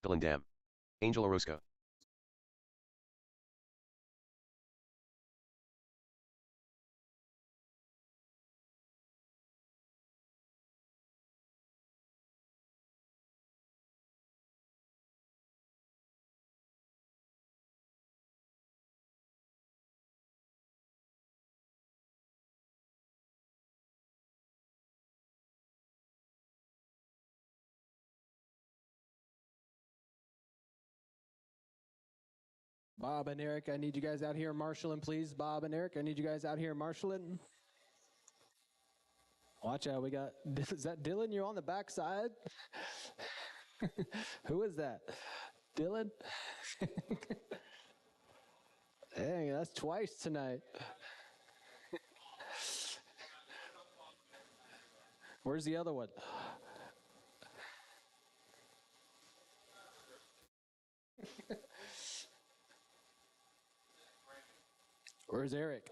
Dylan Dam. Angel Orozco. Bob and Eric, I need you guys out here marshaling, please. Bob and Eric, I need you guys out here marshaling. Watch out, we got, is that Dylan? You're on the backside? Who is that? Dylan? Dang, that's twice tonight. Where's the other one? Where's Eric?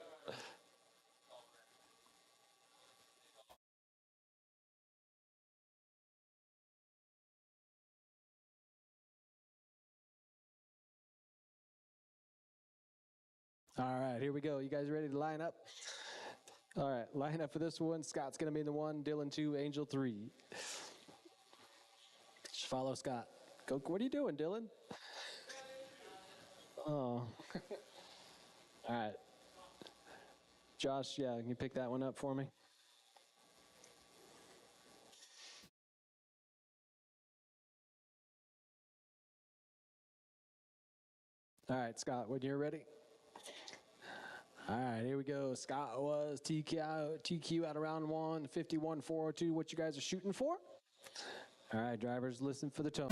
All right, here we go. You guys ready to line up? All right, line up for this one. Scott's going to be in the 1, Dylan 2, Angel 3. Just follow Scott. Go. What are you doing, Dylan? Oh. All right. Josh, yeah, can you pick that one up for me? All right, Scott, when you're ready. All right, here we go. Scott was TQ out of round 1, 51.402. What you guys are shooting for? All right, drivers, listen for the tone.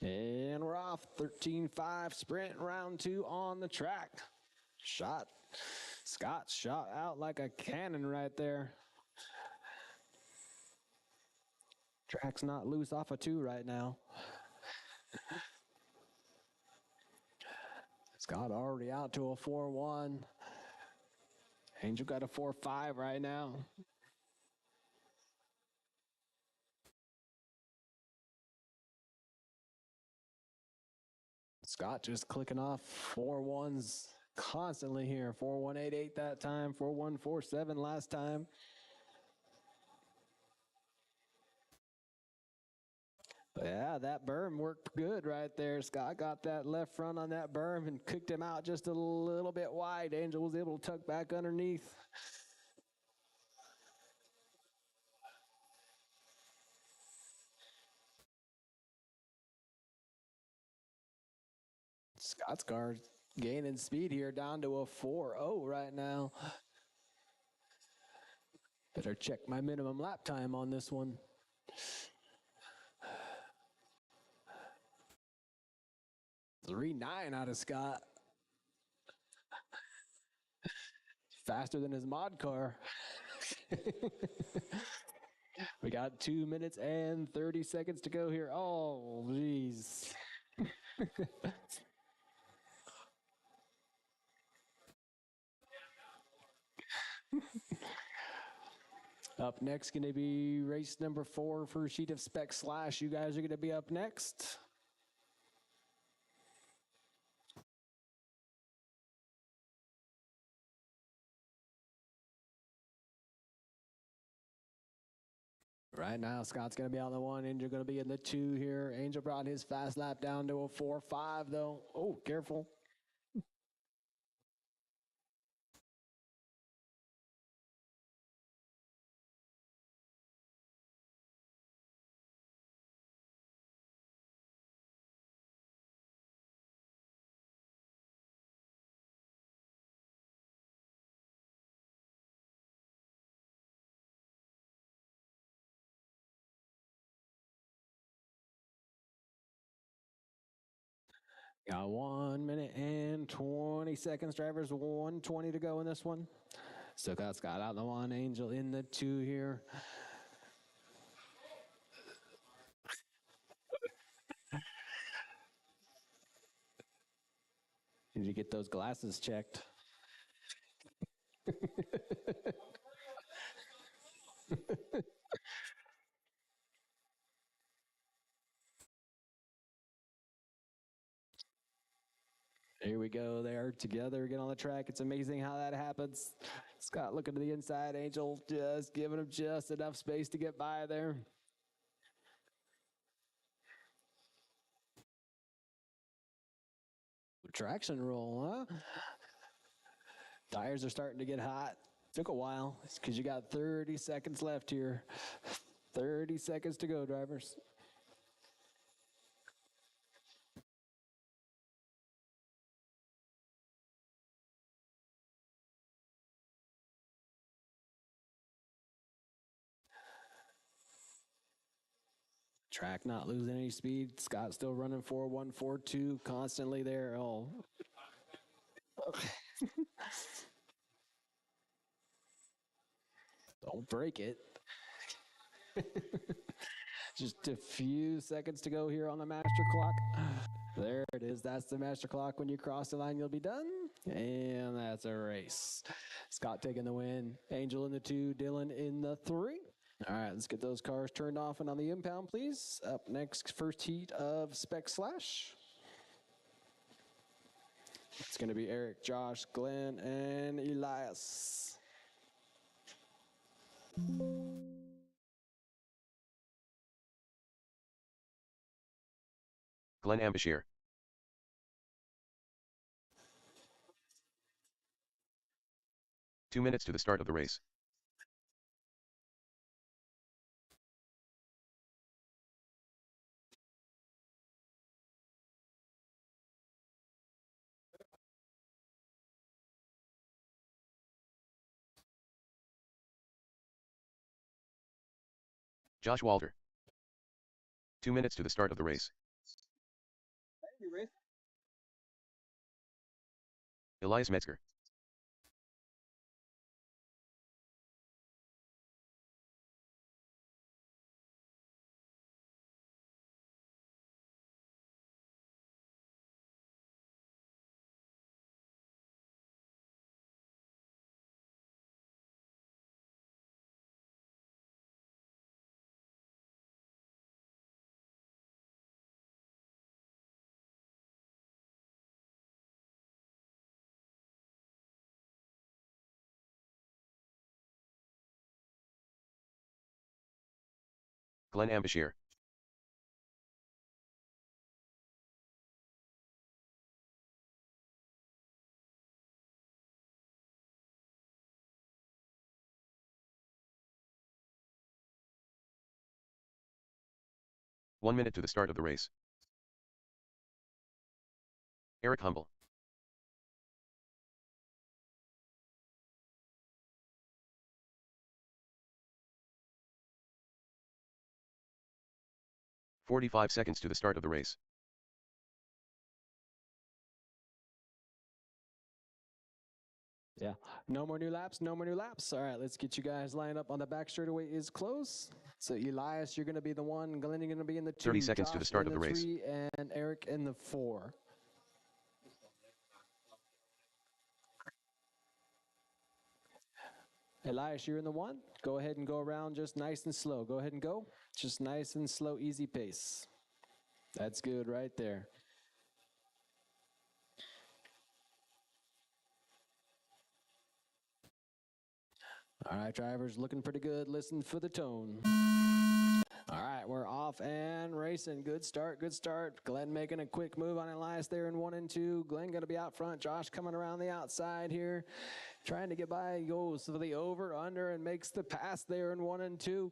And we're off. 13.5 sprint round 2 on the track. Shot. Scott shot out like a cannon right there. Track's not loose off a 2 right now. Scott already out to a 4-1. Angel got a 4-5 right now. Scott just clicking off 4-1s constantly here. 4-1-8-8 that time, 4-1-4-7 last time. But yeah, that berm worked good right there. Scott got that left front on that berm and kicked him out just a little bit wide. Angel was able to tuck back underneath. Scott's car gaining speed here down to a 4-0 right now. Better check my minimum lap time on this one. .39 out of Scott. Faster than his mod car. We got 2 minutes and 30 seconds to go here. Oh, jeez. Up next, going to be race number 4 for Sheet of Spec Slash. You guys are going to be up next. Right now, Scott's going to be on the 1. Angel going to be in the 2 here. Angel brought his fast lap down to a 4-5, though. Oh, careful. Got 1 minute and 20 seconds, drivers. 1:20 to go in this one. Still got Scott out the 1, Angel in the 2 here. Need to get those glasses checked. Here we go. They are together again on the track. It's amazing how that happens. Scott looking to the inside. Angel just giving him just enough space to get by there. Traction roll, huh? Tires are starting to get hot. Took a while because you got 30 seconds left here. 30 seconds to go, drivers. Track not losing any speed. Scott still running 4-1, 4-2, constantly there. Oh. Don't break it. Just a few seconds to go here on the master clock. There it is. That's the master clock. When you cross the line, you'll be done. And that's a race. Scott taking the win. Angel in the 2, Dylan in the 3. All right, let's get those cars turned off and on the impound, please. Up next, first heat of Spec Slash. It's going to be Eric, Josh, Glenn, and Elias. Glenn Ambashir. Two minutes to the start of the race. Josh Walter. 2 minutes to the start of the race. Elias Metzger. Glenn Ambashir. One minute to the start of the race. Eric Humble. "45 seconds to the start of the race. Yeah, no more new laps, no more new laps. All right, let's get you guys lined up on the back straightaway is close. So Elias, you're going to be the 1. Glenn, you're going to be in the 2. 30 seconds to the Josh start in of the race. 3, and Eric in the 4. Elias, you're in the 1. Go ahead and go around just nice and slow. Go ahead and go. Just nice and slow, easy pace. That's good right there. All right, drivers, looking pretty good. Listen for the tone. All right, we're off and racing. Good start, good start. Glenn making a quick move on Elias there in 1 and 2. Glenn going to be out front. Josh coming around the outside here, trying to get by. He goes for the over, under, and makes the pass there in 1 and 2.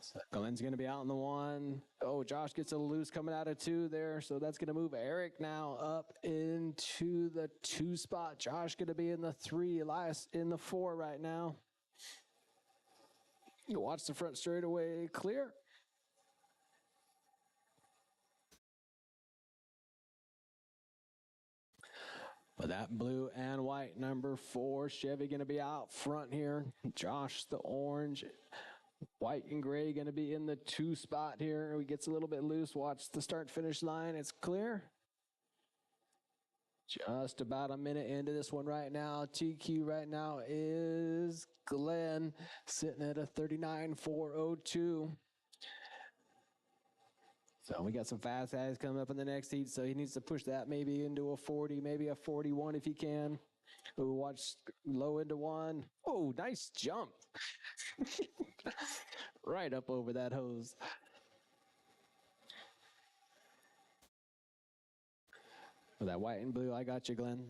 So Glenn's going to be out in the 1. Oh, Josh gets a loose coming out of 2 there, so that's going to move Eric now up into the 2 spot. Josh going to be in the 3. Elias in the 4 right now. You watch the front straightaway clear. But that blue and white number 4 Chevy going to be out front here. Josh the orange. White and gray going to be in the 2 spot here. He gets a little bit loose. Watch the start finish line. It's clear. Just about a minute into this one right now. TQ right now is Glenn sitting at a 39.402. So we got some fast guys coming up in the next heat, so he needs to push that maybe into a 40, maybe a 41 if he can. We'll watch low into one. Oh, nice jump. Right up over that hose. With that white and blue, I got you, Glenn.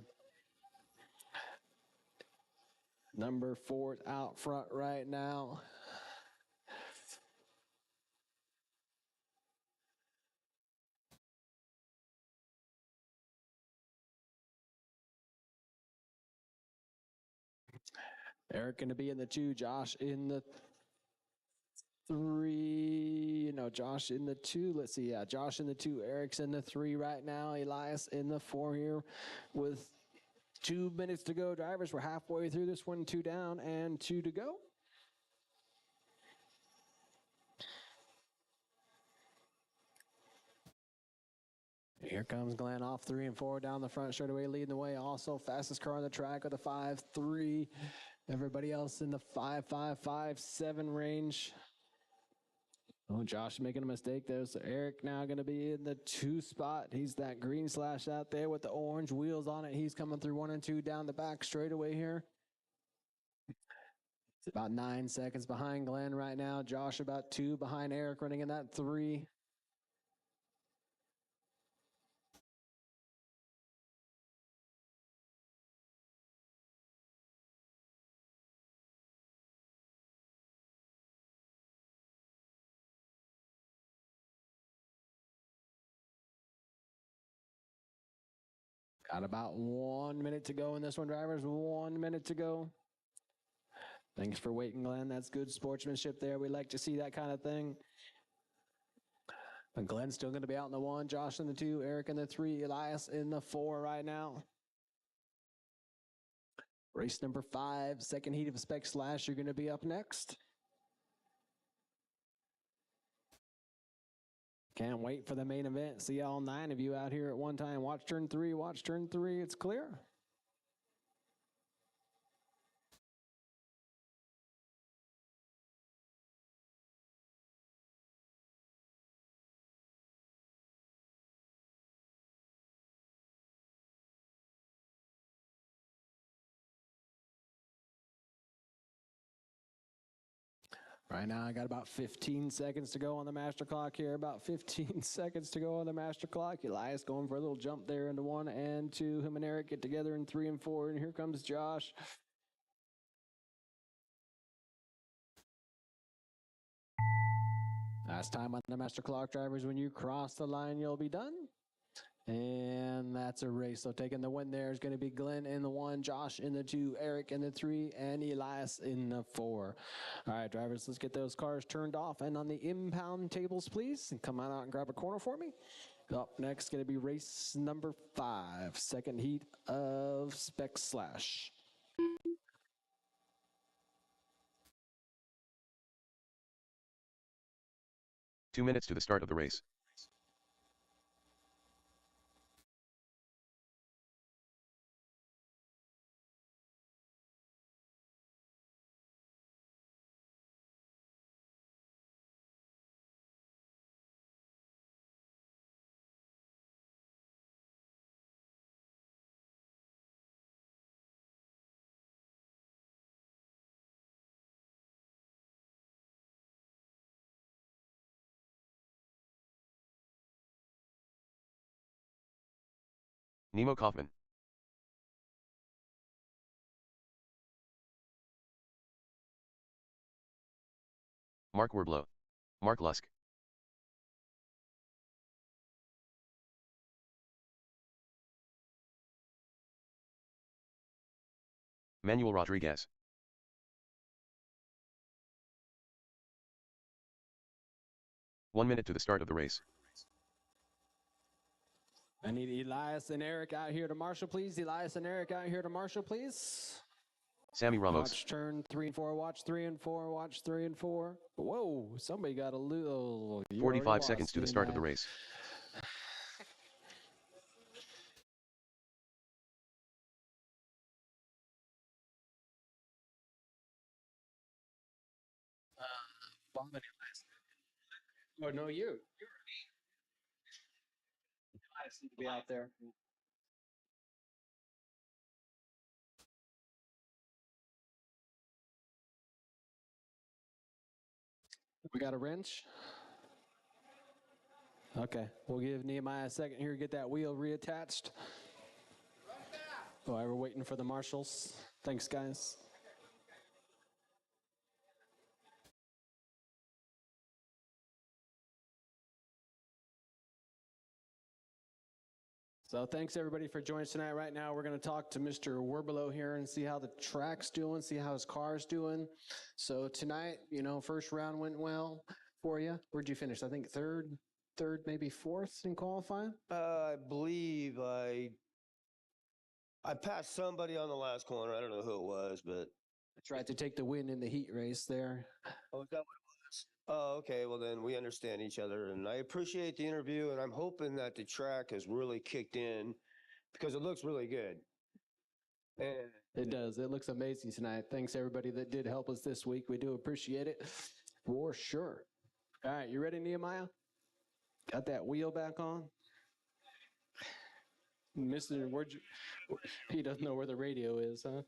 Number 4 out front right now. Eric going to be in the 2, Josh in the 3. No, Josh in the 2. Let's see. Yeah, Josh in the 2. Eric's in the 3 right now. Elias in the 4 here with 2 minutes to go. Drivers, we're halfway through this one. 2 down and 2 to go. Here comes Glenn off 3 and 4 down the front straightaway, leading the way. Also, fastest car on the track with a 5.3. Everybody else in the 5.7 range. Oh, Josh making a mistake there. So Eric now going to be in the 2 spot. He's that green slash out there with the orange wheels on it. He's coming through 1 and 2 down the back straightaway here. It's about 9 seconds behind Glenn right now. Josh about 2 behind Eric running in that 3. Got about 1 minute to go in this one, drivers. 1 minute to go. Thanks for waiting, Glenn. That's good sportsmanship there. We like to see that kind of thing. But Glenn's still going to be out in the 1, Josh in the 2, Eric in the 3, Elias in the 4 right now. Race number 5, second heat of Spec Slash. You're going to be up next. Can't wait for the main event. See all 9 of you out here at one time. Watch turn 3, watch turn 3. It's clear. Right now, I got about 15 seconds to go on the master clock here. About 15 seconds to go on the master clock. Elias going for a little jump there into 1 and 2. Him and Eric get together in 3 and 4. And here comes Josh. Last time on the master clock, drivers, when you cross the line, you'll be done. And that's a race. So taking the win there is going to be Glenn in the 1, Josh in the 2, Eric in the 3, and Elias in the 4. All right, drivers, let's get those cars turned off. And on the impound tables, please, and come on out and grab a corner for me. Up next, going to be race number 5, second heat of Spec Slash. Two minutes to the start of the race. Nemo Kaufman. Mark Werblow. Mark Lusk. Manuel Rodriguez. One minute to the start of the race. I need Elias and Eric out here to marshal, please. Elias and Eric out here to marshal, please. Sammy Ramos. Watch turn 3 and 4. Watch 3 and 4. Watch 3 and 4. Whoa! Somebody got a little. 45 seconds to the start of the race. Oh no, you. Nice to be out there. We got a wrench. Okay, we'll give Nehemiah a second here to get that wheel reattached. While we're waiting for the marshals. Thanks, guys. So thanks everybody for joining us tonight. Right now, we're going to talk to Mr. Werbelow here and see how the track's doing, see how his car's doing. So tonight, first round went well for you. Where'd you finish? I think third, maybe fourth in qualifying. I believe I passed somebody on the last corner. I don't know who it was, but Tried to take the win in the heat race there. oh, is that what it was? Oh, okay. Well, then we understand each other, and I appreciate the interview, and I'm hoping that the track has really kicked in because it looks really good. And It does. It looks amazing tonight. Thanks everybody that did help us this week. We do appreciate it for sure. All right, you ready, Nehemiah? Got that wheel back on? Mr. He doesn't know where the radio is, huh?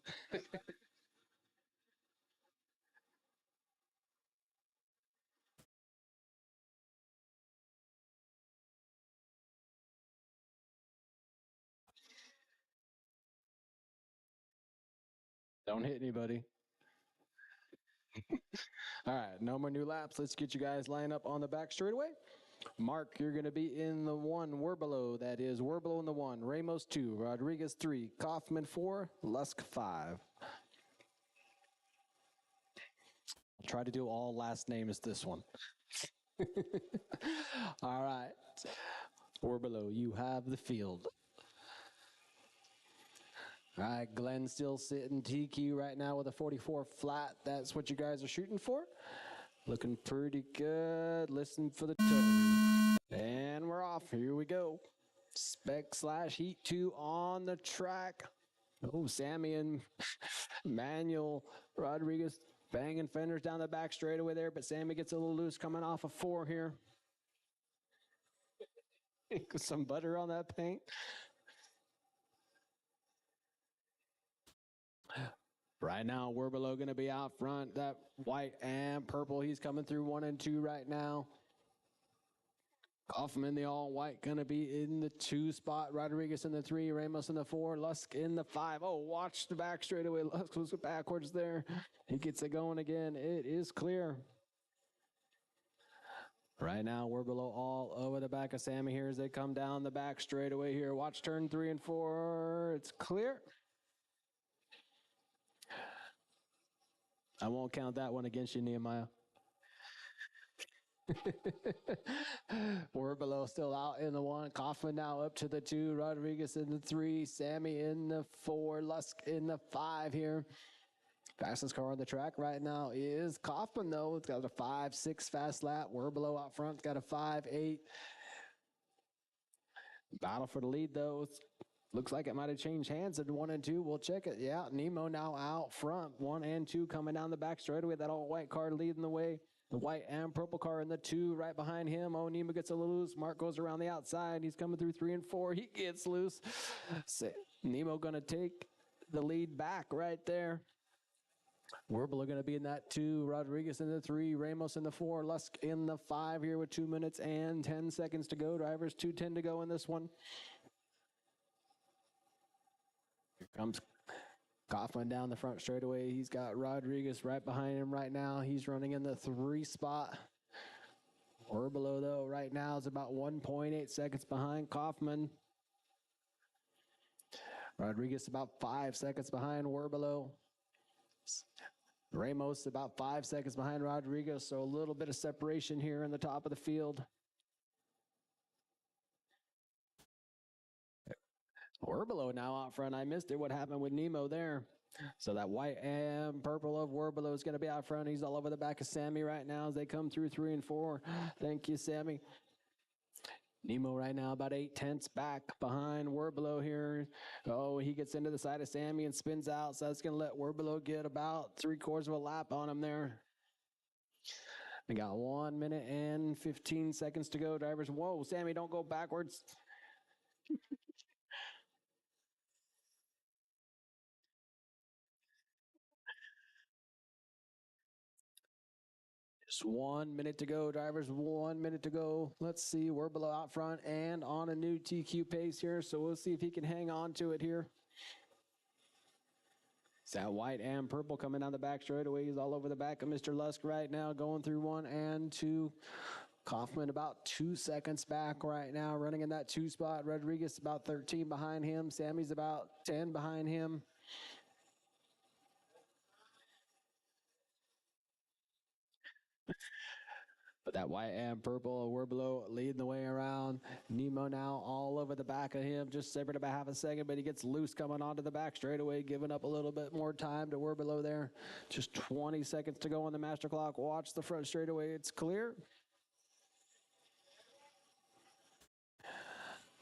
Don't hit anybody. All right, no more new laps. Let's get you guys lined up on the back straightaway. Mark, you're going to be in the 1, Werbelow. That is Werbelow in the 1, Ramos 2, Rodriguez 3, Kaufman 4, Lusk 5. I'll try to do all last names this one. All right. Werbelow, you have the field. All right, Glenn still sitting TQ right now with a 44 flat. That's what you guys are shooting for. Looking pretty good. Listen for the tone. And we're off. Here we go. Spec/Heat 2 on the track. Oh, Sammy and Manuel Rodriguez banging fenders down the back straightaway there, but Sammy gets a little loose coming off of 4 here. Some butter on that paint. Right now, Werbelow going to be out front. That white and purple, he's coming through 1 and 2 right now. Kaufman, the all-white, going to be in the 2 spot. Rodriguez in the 3, Ramos in the 4, Lusk in the 5. Oh, watch the back straightaway. Lusk was backwards there. He gets it going again. It is clear. Right now, Werbelow all over the back of Sammy here as they come down the back straightaway here. Watch turn 3 and 4. It's clear. I won't count that one against you, Nehemiah. Werbelow still out in the 1. Kaufman now up to the 2. Rodriguez in the 3. Sammy in the 4. Lusk in the 5 here. Fastest car on the track right now is Kaufman, though. It's got a 5.6 fast lap. Werbelow out front. It's got a 5.8. Battle for the lead, though. Looks like it might have changed hands in 1 and 2. We'll check it. Yeah, Nemo now out front. 1 and 2 coming down the back straightaway. That all-white car leading the way. The white and purple car in the 2 right behind him. Oh, Nemo gets a little loose. Mark goes around the outside. He's coming through 3 and 4. He gets loose. Nemo going to take the lead back right there. Werbelow going to be in that 2. Rodriguez in the 3. Ramos in the 4. Lusk in the 5 here with 2 minutes and 10 seconds to go. Drivers 2:10 to go in this one. Here comes Kaufman down the front straightaway. He's got Rodriguez right behind him right now. He's running in the 3 spot. Werbelow, though, right now is about 1.8 seconds behind Kaufman. Rodriguez about 5 seconds behind Werbelow. Ramos about 5 seconds behind Rodriguez, so a little bit of separation here in the top of the field. Werbelow now out front. I missed it. What happened with Nemo there? So that white and purple of Werbelow is going to be out front. He's all over the back of Sammy right now as they come through 3 and 4. Thank you, Sammy. Nemo right now about 8/10 back behind Werbelow here. Oh, he gets into the side of Sammy and spins out. So that's going to let Werbelow get about 3/4 of a lap on him there. We got 1 minute and 15 seconds to go. Drivers, whoa, Sammy, don't go backwards. Just 1 minute to go, drivers. 1 minute to go. Let's see. We're below out front and on a new TQ pace here. So we'll see if he can hang on to it here. It's that white and purple coming down the back straightaway. He's all over the back of Mr. Lusk right now, going through 1 and 2. Kaufman about 2 seconds back right now, running in that 2 spot. Rodriguez about 13 behind him. Sammy's about 10 behind him. But that white and purple, we're below leading the way around. Nemo now all over the back of him, just separated about half a second, but he gets loose coming onto the back straightaway, giving up a little bit more time to we're below there. Just 20 seconds to go on the master clock. Watch the front straightaway. It's clear.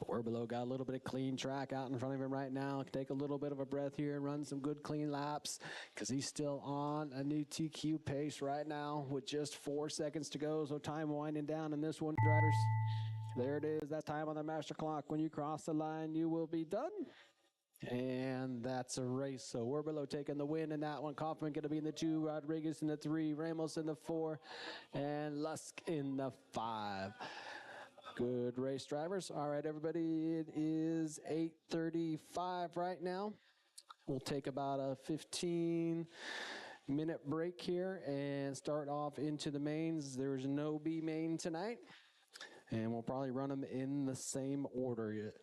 We're below got a little bit of clean track out in front of him right now. Take a little bit of a breath here and run some good clean laps because he's still on a new TQ pace right now with just 4 seconds to go. So time winding down in this one, drivers. There it is, that time on the master clock. When you cross the line, you will be done. And that's a race. So we're below taking the win in that one. Kaufman going to be in the 2, Rodriguez in the 3, Ramos in the 4, and Lusk in the 5. Good race, drivers. All right, everybody, it is 8:35 right now. We'll take about a 15-minute break here and start off into the mains. There's no B main tonight, and we'll probably run them in the same order.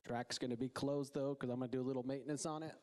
Track's going to be closed, though, because I'm going to do a little maintenance on it.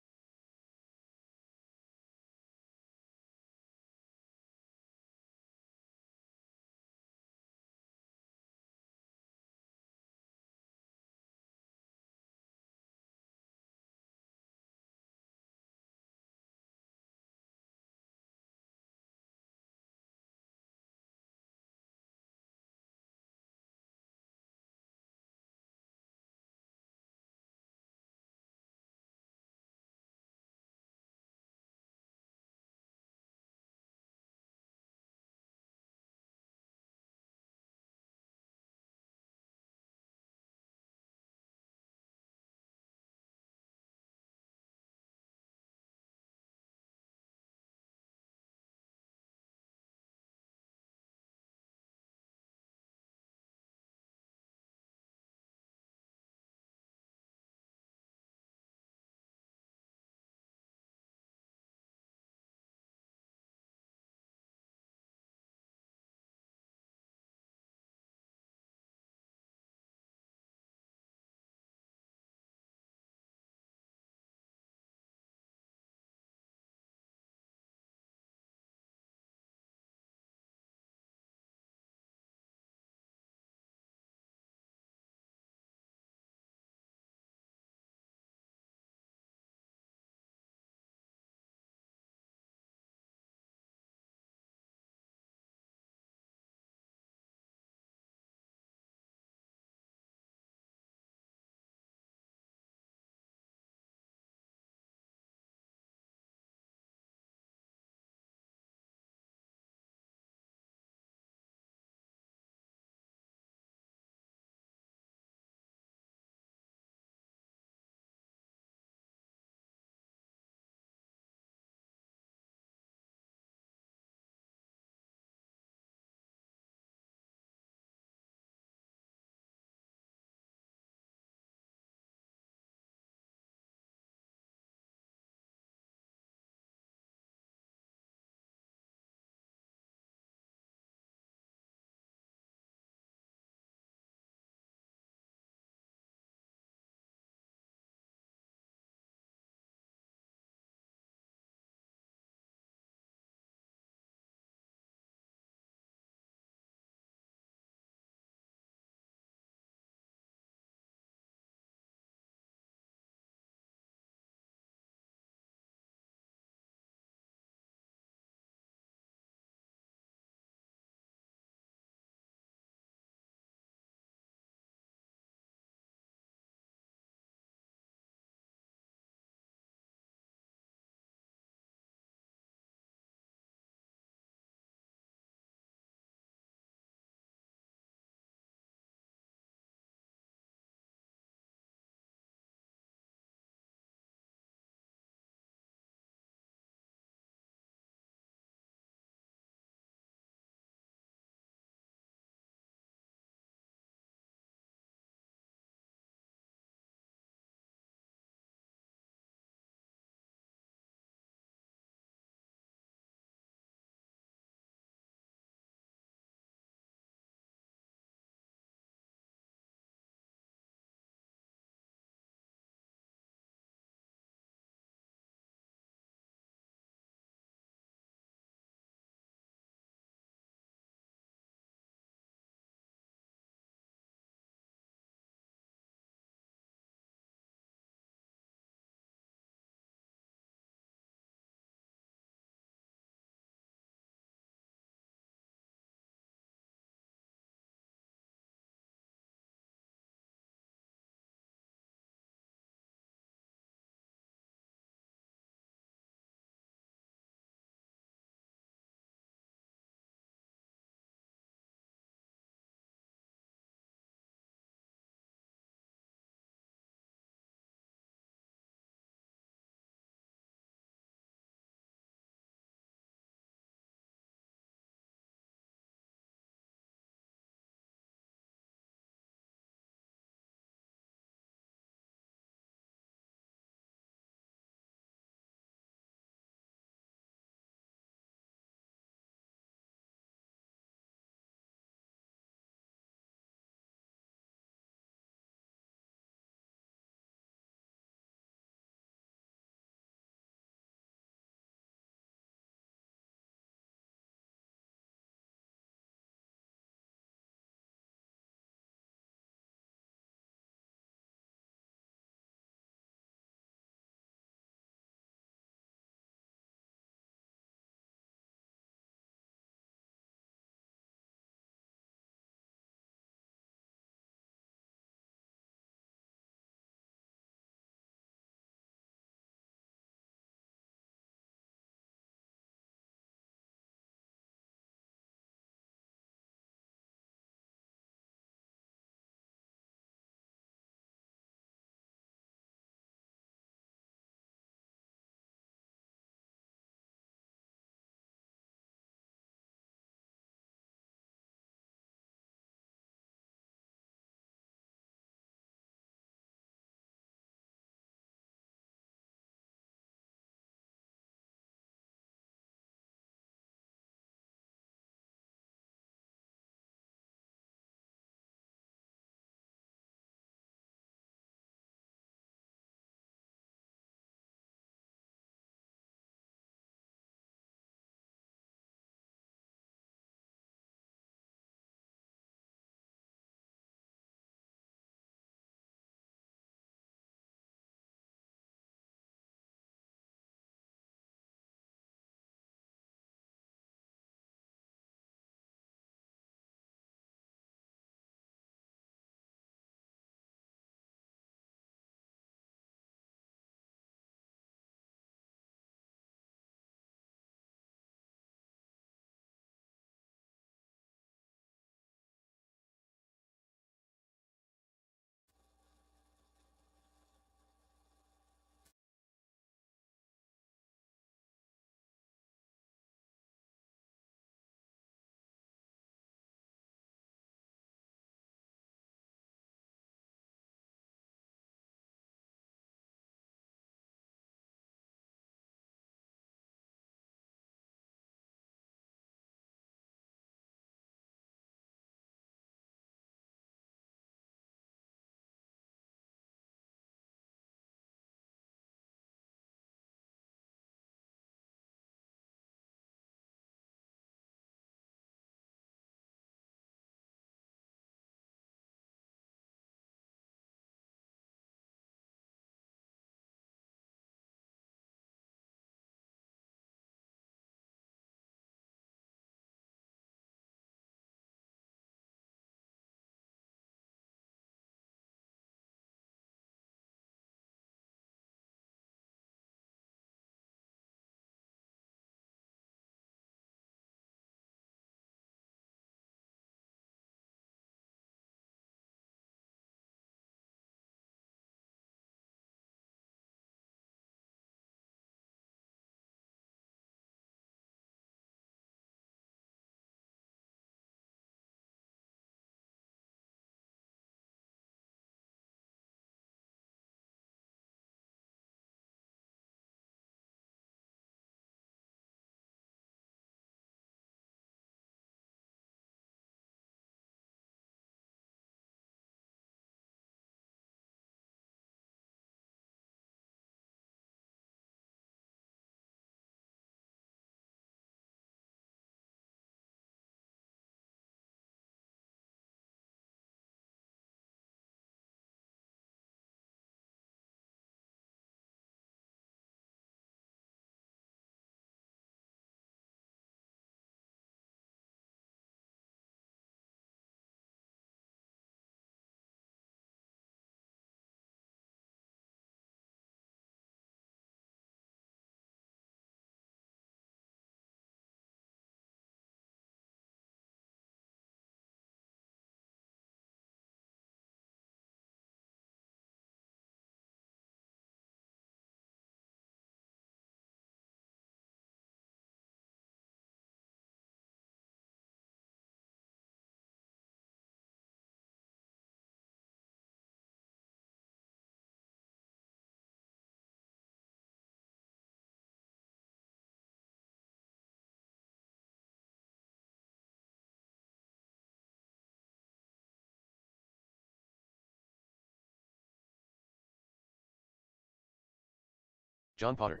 John Potter.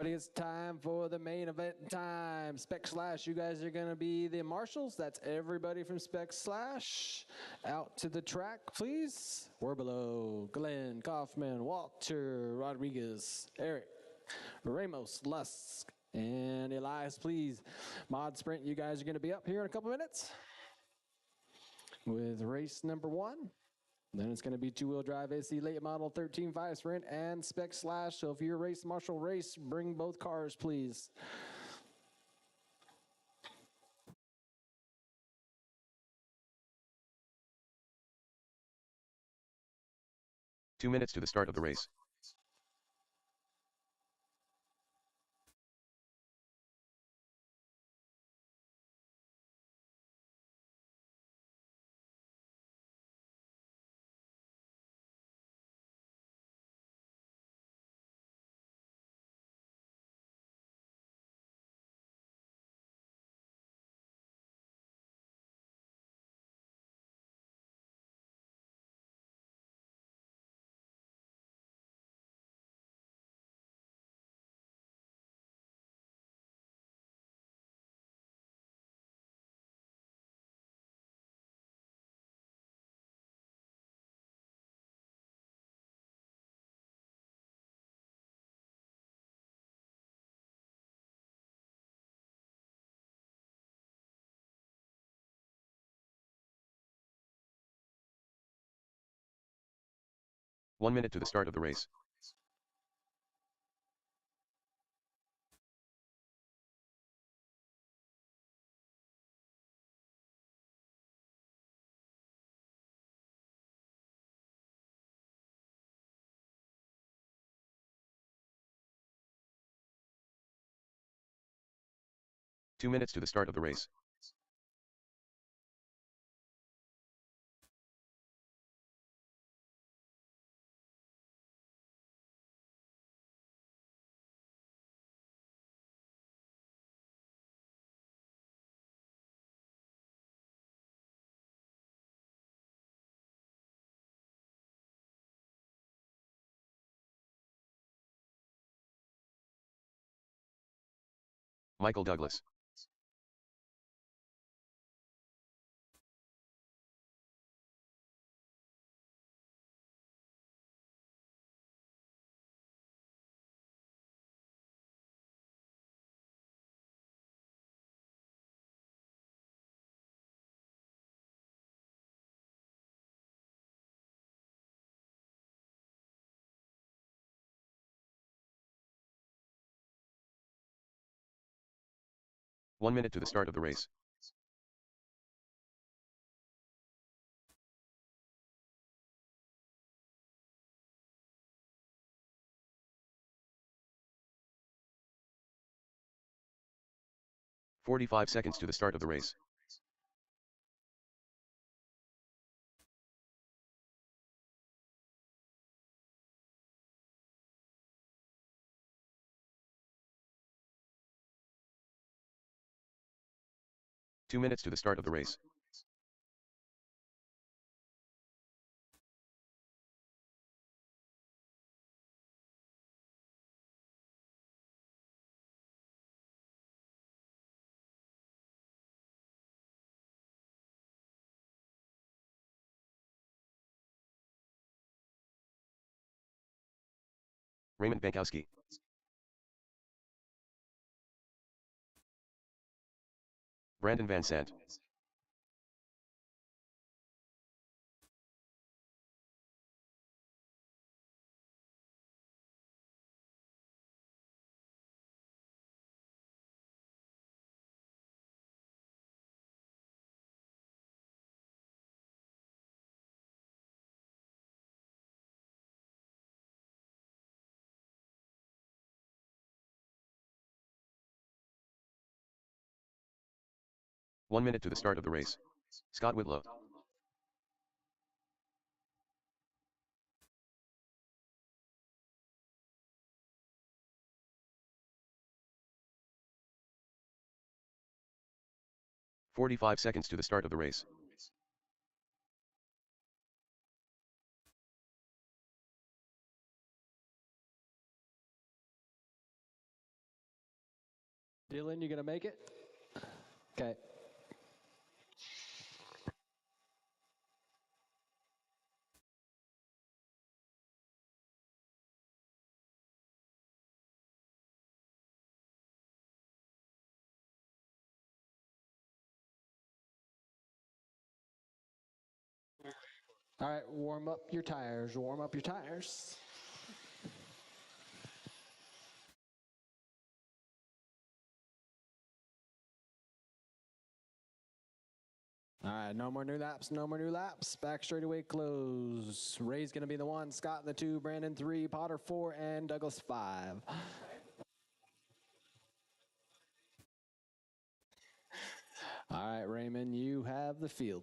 But it's time for the main event time. Spec Slash, you guys are going to be the marshals. That's everybody from Spec Slash. Out to the track, please. Werbelo, Glenn, Kaufman, Walter, Rodriguez, Eric, Ramos, Lusk, and Elias, please. Mod Sprint, you guys are going to be up here in a couple minutes with race number 1. Then it's going to be two-wheel drive AC late model 13.5 Sprint and Spec Slash. So if you're a race marshal race, bring both cars, please. Two minutes to the start of the race. One minute to the start of the race. Two minutes to the start of the race. Michael Douglas. 1 minute to the start of the race. "45 seconds to the start of the race. "2 minutes to the start of the race. Raymond Bankowski. Brandon Van Sant. "1 minute to the start of the race. Scott Whitlow. "45 seconds to the start of the race. Dylan, you gonna make it? Okay. All right, warm up your tires. Warm up your tires. All right, no more new laps, no more new laps. Back straightaway close. Ray's going to be the 1, Scott the 2, Brandon 3, Potter 4, and Douglas 5. All right, Raymond, you have the field.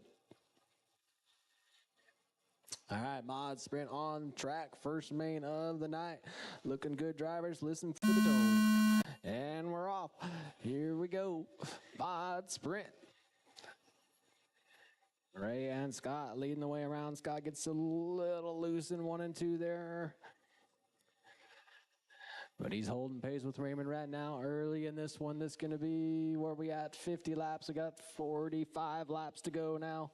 All right, mod sprint on track. First main of the night. Looking good, drivers. Listen for the tone. And we're off. Here we go. Mod sprint. Ray and Scott leading the way around. Scott gets a little loose in 1 and 2 there. But he's holding pace with Raymond right now. Early in this one, this is going to be where we at 50 laps. We got 45 laps to go now.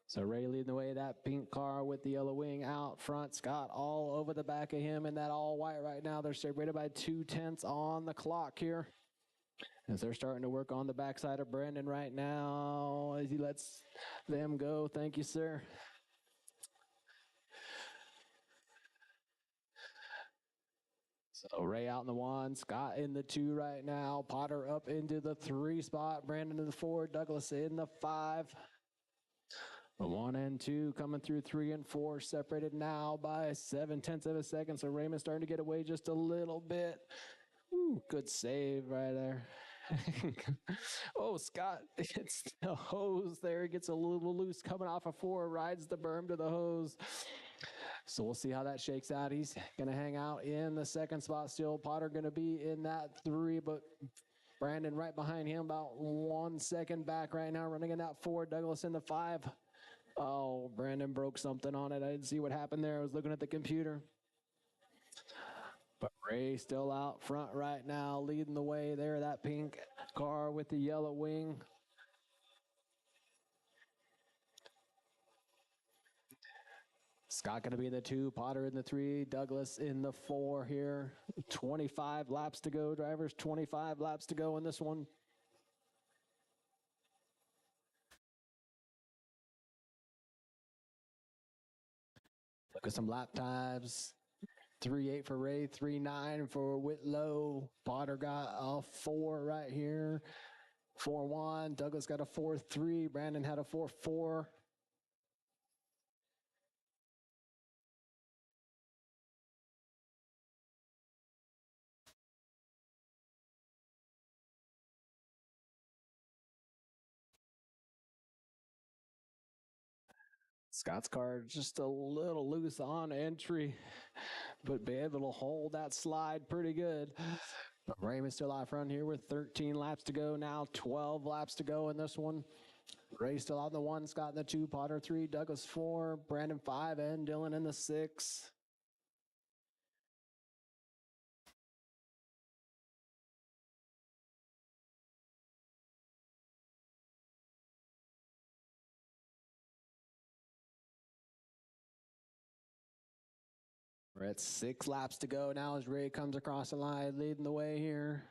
So Ray leading the way, that pink car with the yellow wing out front. Scott all over the back of him in that all white right now. They're separated by 2/10 on the clock here. As they're starting to work on the backside of Brandon right now as he lets them go. Thank you, sir. So Ray out in the 1, Scott in the 2 right now. Potter up into the 3 spot. Brandon in the 4, Douglas in the 5. The 1 and 2 coming through 3 and 4, separated now by 7/10 of a second. So Raymond's starting to get away just a little bit. Ooh, good save right there. Oh, Scott hits the hose there. He gets a little loose coming off of 4, rides the berm to the hose. So we'll see how that shakes out. He's going to hang out in the 2nd spot still. Potter going to be in that 3, but Brandon right behind him, about 1 second back right now, running in that 4. Douglas in the 5. Oh, Brandon broke something on it. I didn't see what happened there. I was looking at the computer. But Ray still out front right now, leading the way there, that pink car with the yellow wing. Scott going to be in the 2, Potter in the 3, Douglas in the 4 here. 25 laps to go, drivers. 25 laps to go in this one. Look at some lap times. 3.8 for Ray, 3.9 for Whitlow. Potter got a 4 right here. 4-1. Douglas got a 4-3. Brandon had a 4-4. Scott's car just a little loose on entry, but be able to hold that slide pretty good. But Raymond's still out front here with 13 laps to go now, 12 laps to go in this one. Ray still out in the 1, Scott in the 2, Potter 3, Douglas 4, Brandon 5, and Dylan in the 6. We're at 6 laps to go now as Ray comes across the line, leading the way here.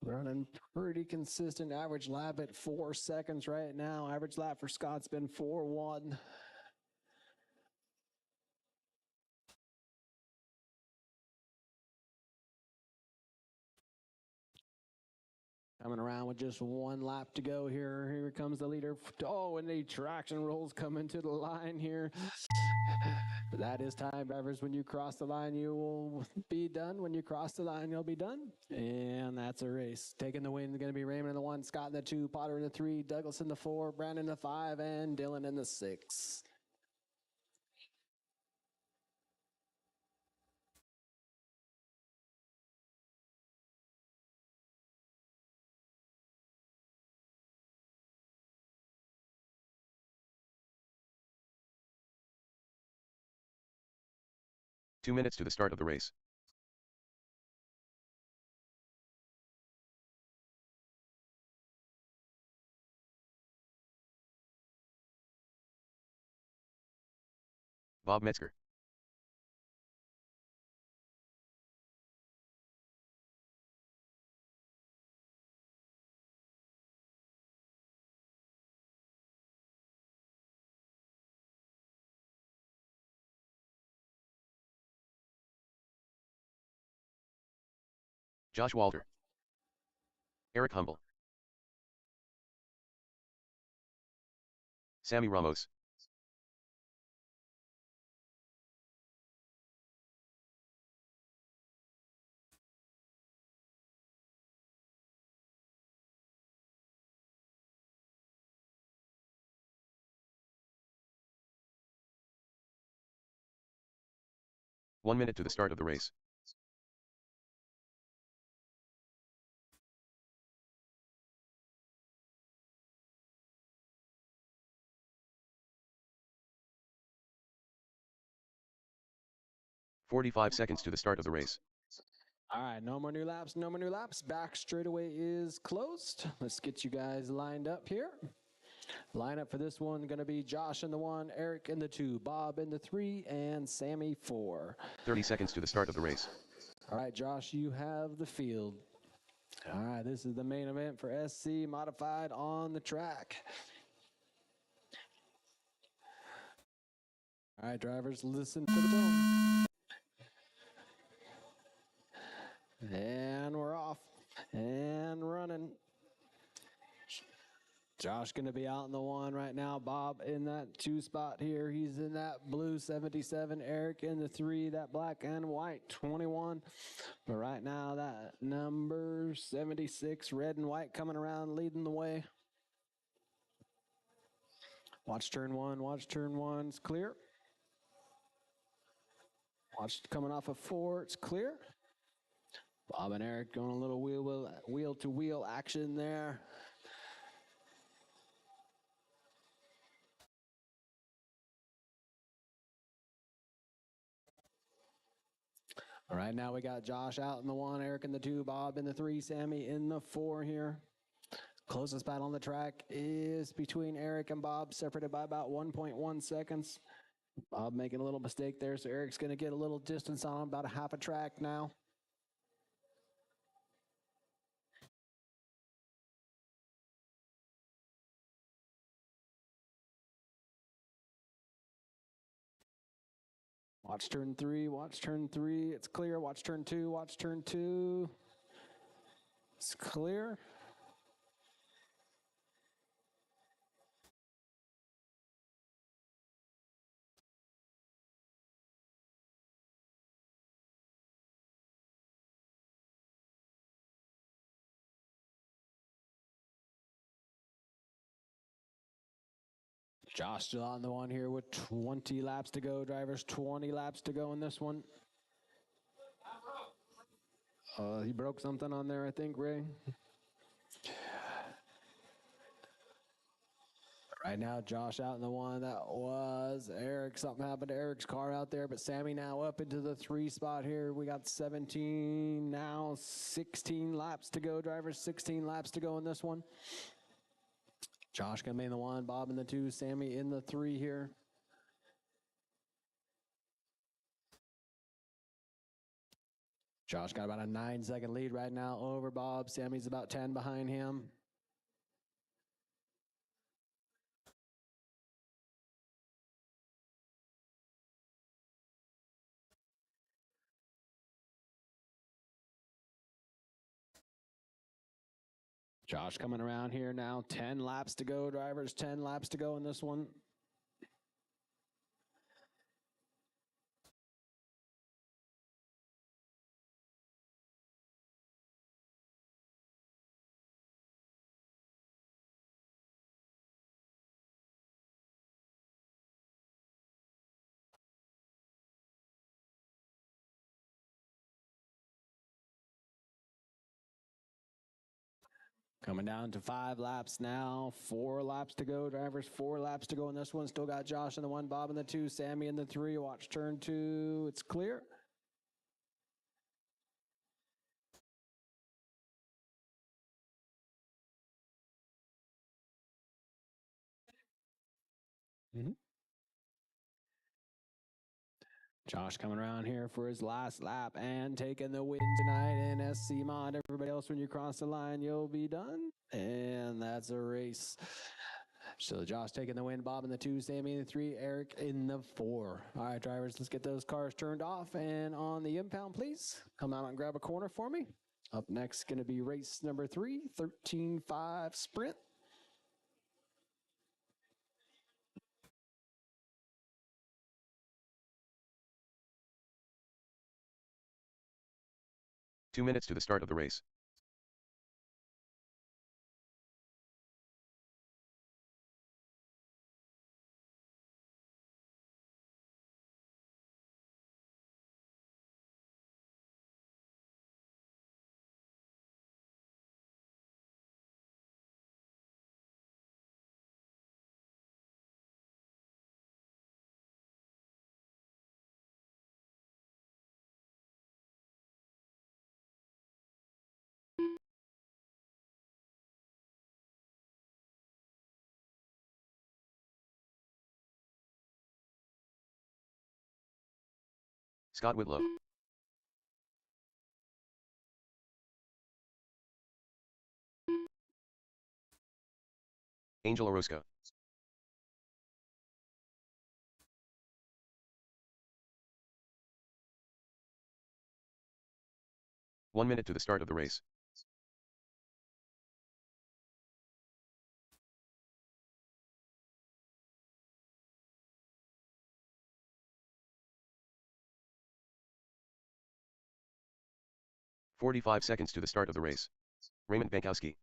Running pretty consistent. Average lap at 4 seconds right now. Average lap for Scott's been 4-1. Coming around with just 1 lap to go here. Here comes the leader. Oh, and the traction rolls coming to the line here. But that is time, drivers. When you cross the line, you will be done. When you cross the line, you'll be done. And that's a race. Taking the win is going to be Raymond in the 1, Scott in the 2, Potter in the 3, Douglas in the 4, Brandon in the 5, and Dylan in the 6. Two minutes to the start of the race. Bob Metzger. Josh Walter. Eric Humble. Sammy Ramos. One minute to the start of the race. "45 seconds to the start of the race. All right, no more new laps, no more new laps. Back straightaway is closed. Let's get you guys lined up here. Lineup for this one going to be Josh in the 1, Eric in the 2, Bob in the 3, and Sammy 4. 30 seconds to the start of the race. All right, Josh, you have the field. All right, this is the main event for SC Modified on the track. All right, drivers, listen for the bell. And we're off and running. Josh going to be out in the 1 right now. Bob in that 2 spot here. He's in that blue 77. Eric in the 3, that black and white 21. But right now that number 76, red and white, coming around leading the way. Watch turn 1. Watch turn 1. It's clear. Watch coming off of 4. It's clear. Bob and Eric going a little wheel to wheel action there. All right, now we got Josh out in the 1, Eric in the 2, Bob in the 3, Sammy in the 4 here. Closest battle on the track is between Eric and Bob, separated by about 1.1 seconds. Bob making a little mistake there, so Eric's going to get a little distance on him, about a half a track now. Watch turn 3, watch turn 3, it's clear. Watch turn 2, watch turn 2. It's clear. Josh still on the one here with 20 laps to go. Drivers, 20 laps to go in this one. He broke something on there, I think, Ray. Right now, Josh out in the one. That was Eric. Something happened to Eric's car out there, but Sammy now up into the 3 spot here. We got 17, now 16 laps to go, drivers. 16 laps to go in this one. Josh gonna be in the 1, Bob in the 2, Sammy in the 3 here. Josh got about a 9-second lead right now over Bob. Sammy's about 10 behind him. Josh coming around here now. 10 laps to go, drivers. 10 laps to go in this one. Coming down to 5 laps now. 4 laps to go, drivers. 4 laps to go in this one. Still got Josh in the 1, Bob in the 2, Sammy in the 3. Watch turn 2. It's clear. Josh coming around here for his last lap and taking the win tonight in SC Mod. Everybody else, when you cross the line, you'll be done. And that's a race. So Josh taking the win, Bob in the 2, Sammy in the 3, Eric in the 4. All right, drivers, let's get those cars turned off and on the impound, please. Come out and grab a corner for me. Up next, going to be race number 3, 13.5 sprint. Two minutes to the start of the race. Scott Whitlow. Angel Orozco. One minute to the start of the race. "45 seconds to the start of the race. Raymond Bankowski.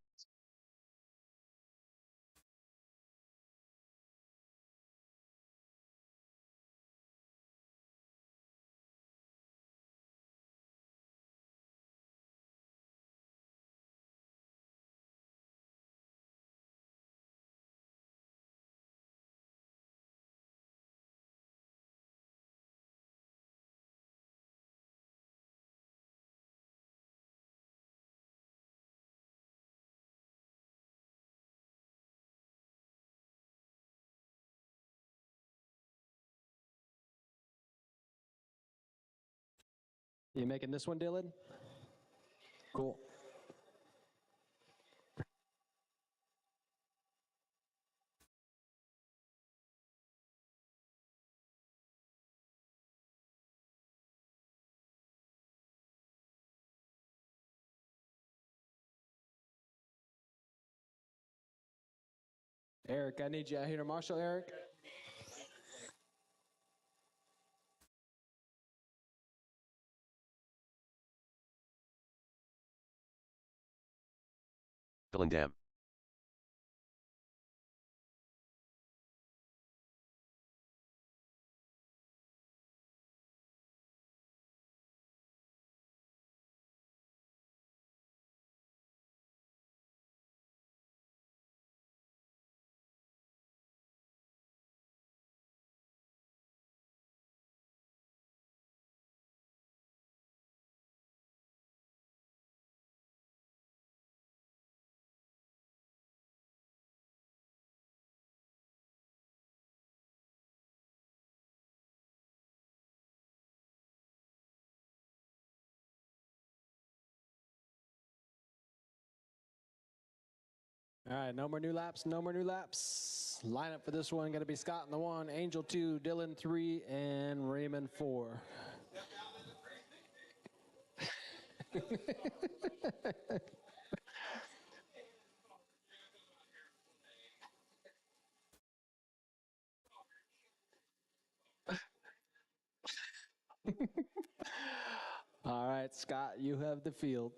You making this one, Dylan? Cool. Eric, I need you out here to marshal, Eric. Dylan Dam. All right, no more new laps, no more new laps. Lineup for this one going to be Scott in the 1, Angel 2, Dylan 3, and Raymond 4. All right, Scott, you have the field.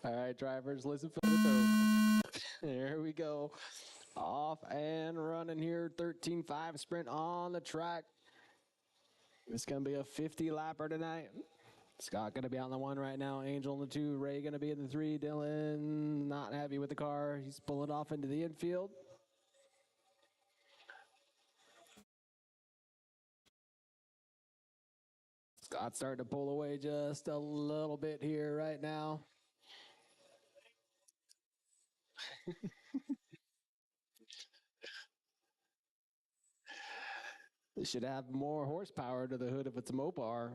All right, drivers, listen for the tone. There we go. Off and running here. 13.5 sprint on the track. It's going to be a 50 lapper tonight. Scott going to be on the 1 right now. Angel in the 2. Ray going to be in the 3. Dylan not happy with the car. He's pulling off into the infield. Scott's starting to pull away just a little bit here right now. It should have more horsepower to the hood if it's a Mopar.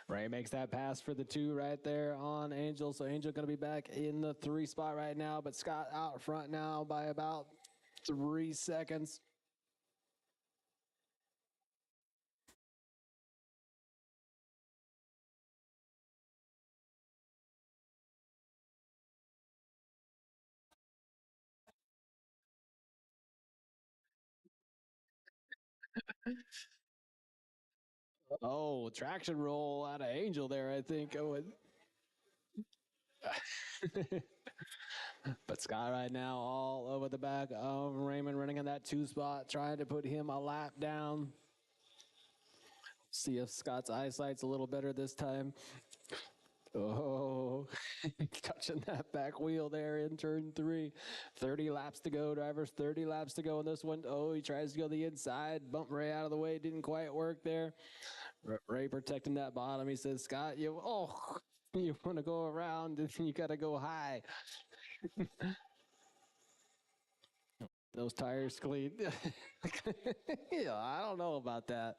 Ray makes that pass for the 2 right there on Angel. So Angel going to be back in the 3 spot right now, but Scott out front now by about 3 seconds. Oh, traction roll out of Angel there, I think. But Scott right now all over the back of Raymond, running in that 2 spot, trying to put him a lap down. See if Scott's eyesight's a little better this time. Oh, touching that back wheel there in turn 3. 30 laps to go, drivers. 30 laps to go in this one. Oh, he tries to go the inside. Bump Ray out of the way. Didn't quite work there. Ray protecting that bottom. He says, Scott, you want to go around and you got to go high. Those tires clean. Yeah, I don't know about that.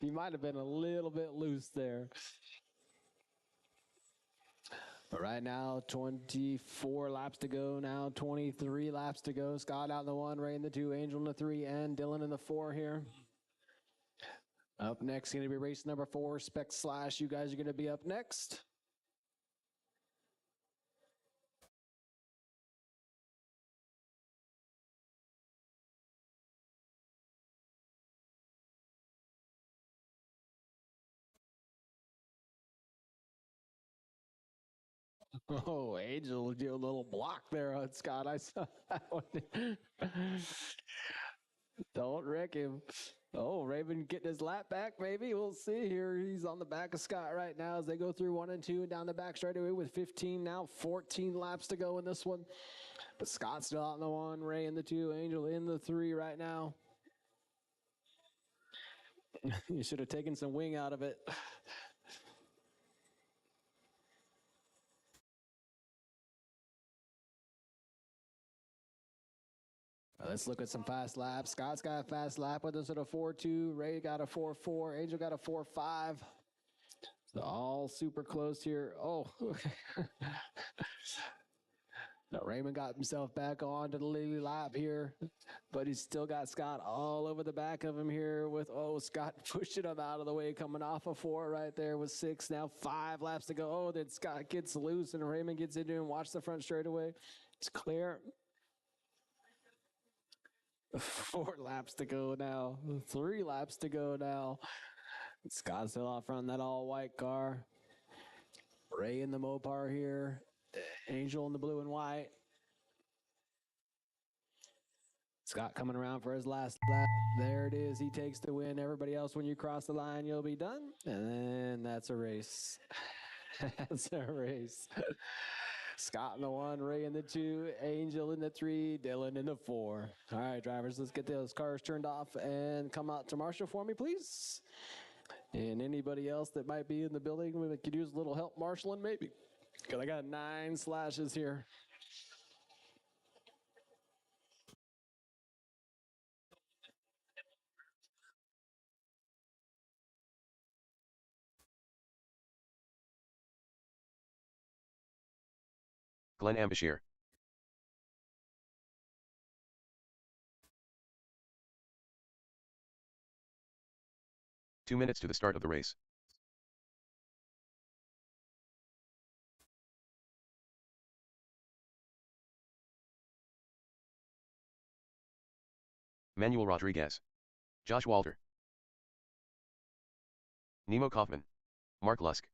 He might have been a little bit loose there. But right now, 24 laps to go. Now 23 laps to go. Scott out in the 1, Ray in the 2, Angel in the 3, and Dylan in the 4 here. Up next, going to be race number 4, Spec Slash. You guys are going to be up next. Oh, Angel do a little block there on Scott. I saw that one. Don't wreck him. Oh, Raven getting his lap back, maybe. We'll see here. He's on the back of Scott right now as they go through 1 and 2 and down the back straightaway with 15, now 14 laps to go in this one. But Scott's still out in the 1, Ray in the 2, Angel in the 3 right now. You should have taken some wing out of it. Let's look at some fast laps. Scott's got a fast lap with us at a 4.2. Ray got a 4.4. Angel got a 4.5. So all super close here. Oh. Now Raymond got himself back onto the lead lap here, but he's still got Scott all over the back of him here with, Scott pushing him out of the way, coming off a 4 right there with 6. Now 5 laps to go. Oh, then Scott gets loose and Raymond gets into him. Watch the front straightaway. It's clear. 4 laps to go now. 3 laps to go now. Scott's still out front in that all-white car. Ray in the Mopar here. Angel in the blue and white. Scott coming around for his last lap. There it is. He takes the win. Everybody else, when you cross the line, you'll be done. And then that's a race. That's a race. Scott in the 1, Ray in the 2, Angel in the 3, Dylan in the 4. All right, drivers, let's get those cars turned off and come out to Marshall for me, please. And anybody else that might be in the building, we could use a little help marshaling, maybe. Because I got 9 slashes here. Glenn Ambashear. Two minutes to the start of the race. Manuel Rodriguez. Josh Walter. Nemo Kaufman. Mark Lusk.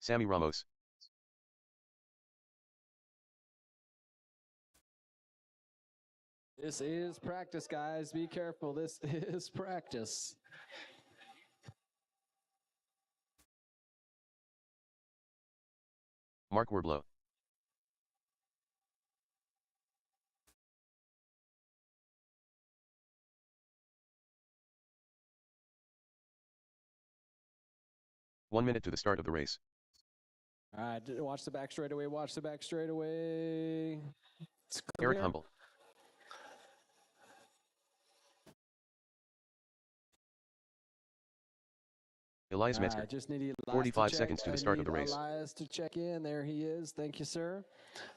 Sammy Ramos. This is practice, guys. Be careful. This is practice. Mark Warblow. One minute to the start of the race. All right, watch the back straightaway. Watch the back straightaway. It's Eric clear. Humble. Elias All Metzger. right, just need Elias 45 to check. seconds to the I start of need the race. Elias to check in. There he is. Thank you, sir.